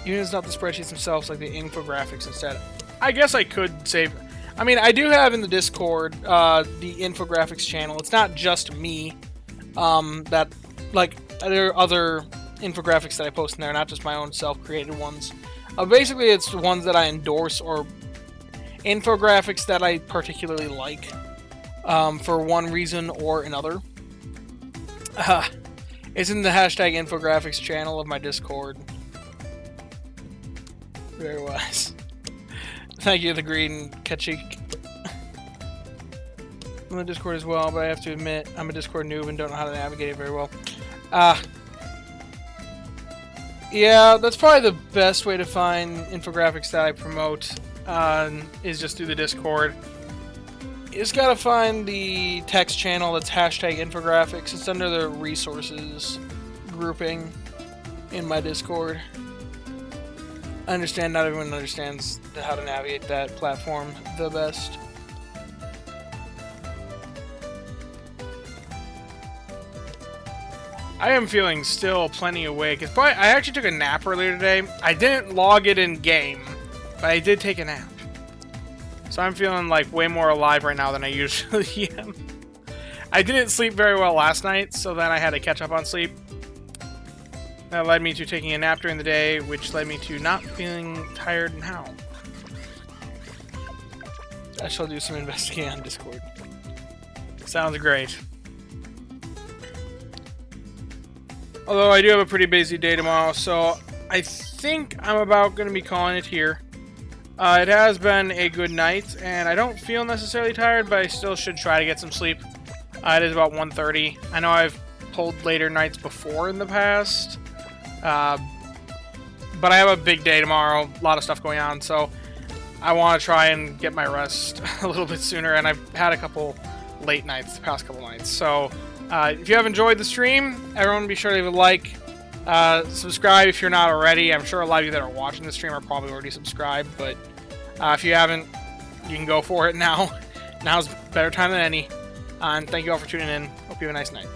Even if it's not the spreadsheets themselves, like the infographics instead. I guess I could save... I mean, I do have in the Discord the infographics channel. It's not just me. That, like, there are other infographics that I post in there, not just my own self-created ones. Basically, it's ones that I endorse or infographics that I particularly like for one reason or another. It's in the hashtag infographics channel of my Discord. Very wise. Thank you, the green Kachik. I'm on the Discord as well, but I have to admit, I'm a Discord noob and don't know how to navigate it very well. Yeah, that's probably the best way to find infographics that I promote, is just through the Discord. You just gotta find the text channel that's hashtag infographics. It's under the resources grouping in my Discord. I understand not everyone understands how to navigate that platform the best. I am feeling still plenty awake. I actually took a nap earlier today. I didn't log it in game, but I did take a nap. So I'm feeling like way more alive right now than I usually am. I didn't sleep very well last night, so then I had to catch up on sleep. That led me to taking a nap during the day, which led me to not feeling tired now. I shall do some investigating on Discord. Sounds great. Although I do have a pretty busy day tomorrow, so I think I'm about going to be calling it here. It has been a good night, and I don't feel necessarily tired, but I still should try to get some sleep. It is about 1:30. I know I've pulled later nights before in the past, but I have a big day tomorrow, a lot of stuff going on, so I want to try and get my rest a little bit sooner, and I've had a couple late nights the past couple nights, so if you have enjoyed the stream, everyone be sure to leave a like, subscribe if you're not already. I'm sure a lot of you that are watching the stream are probably already subscribed, but if you haven't, you can go for it now. Now's a better time than any, and thank you all for tuning in. Hope you have a nice night.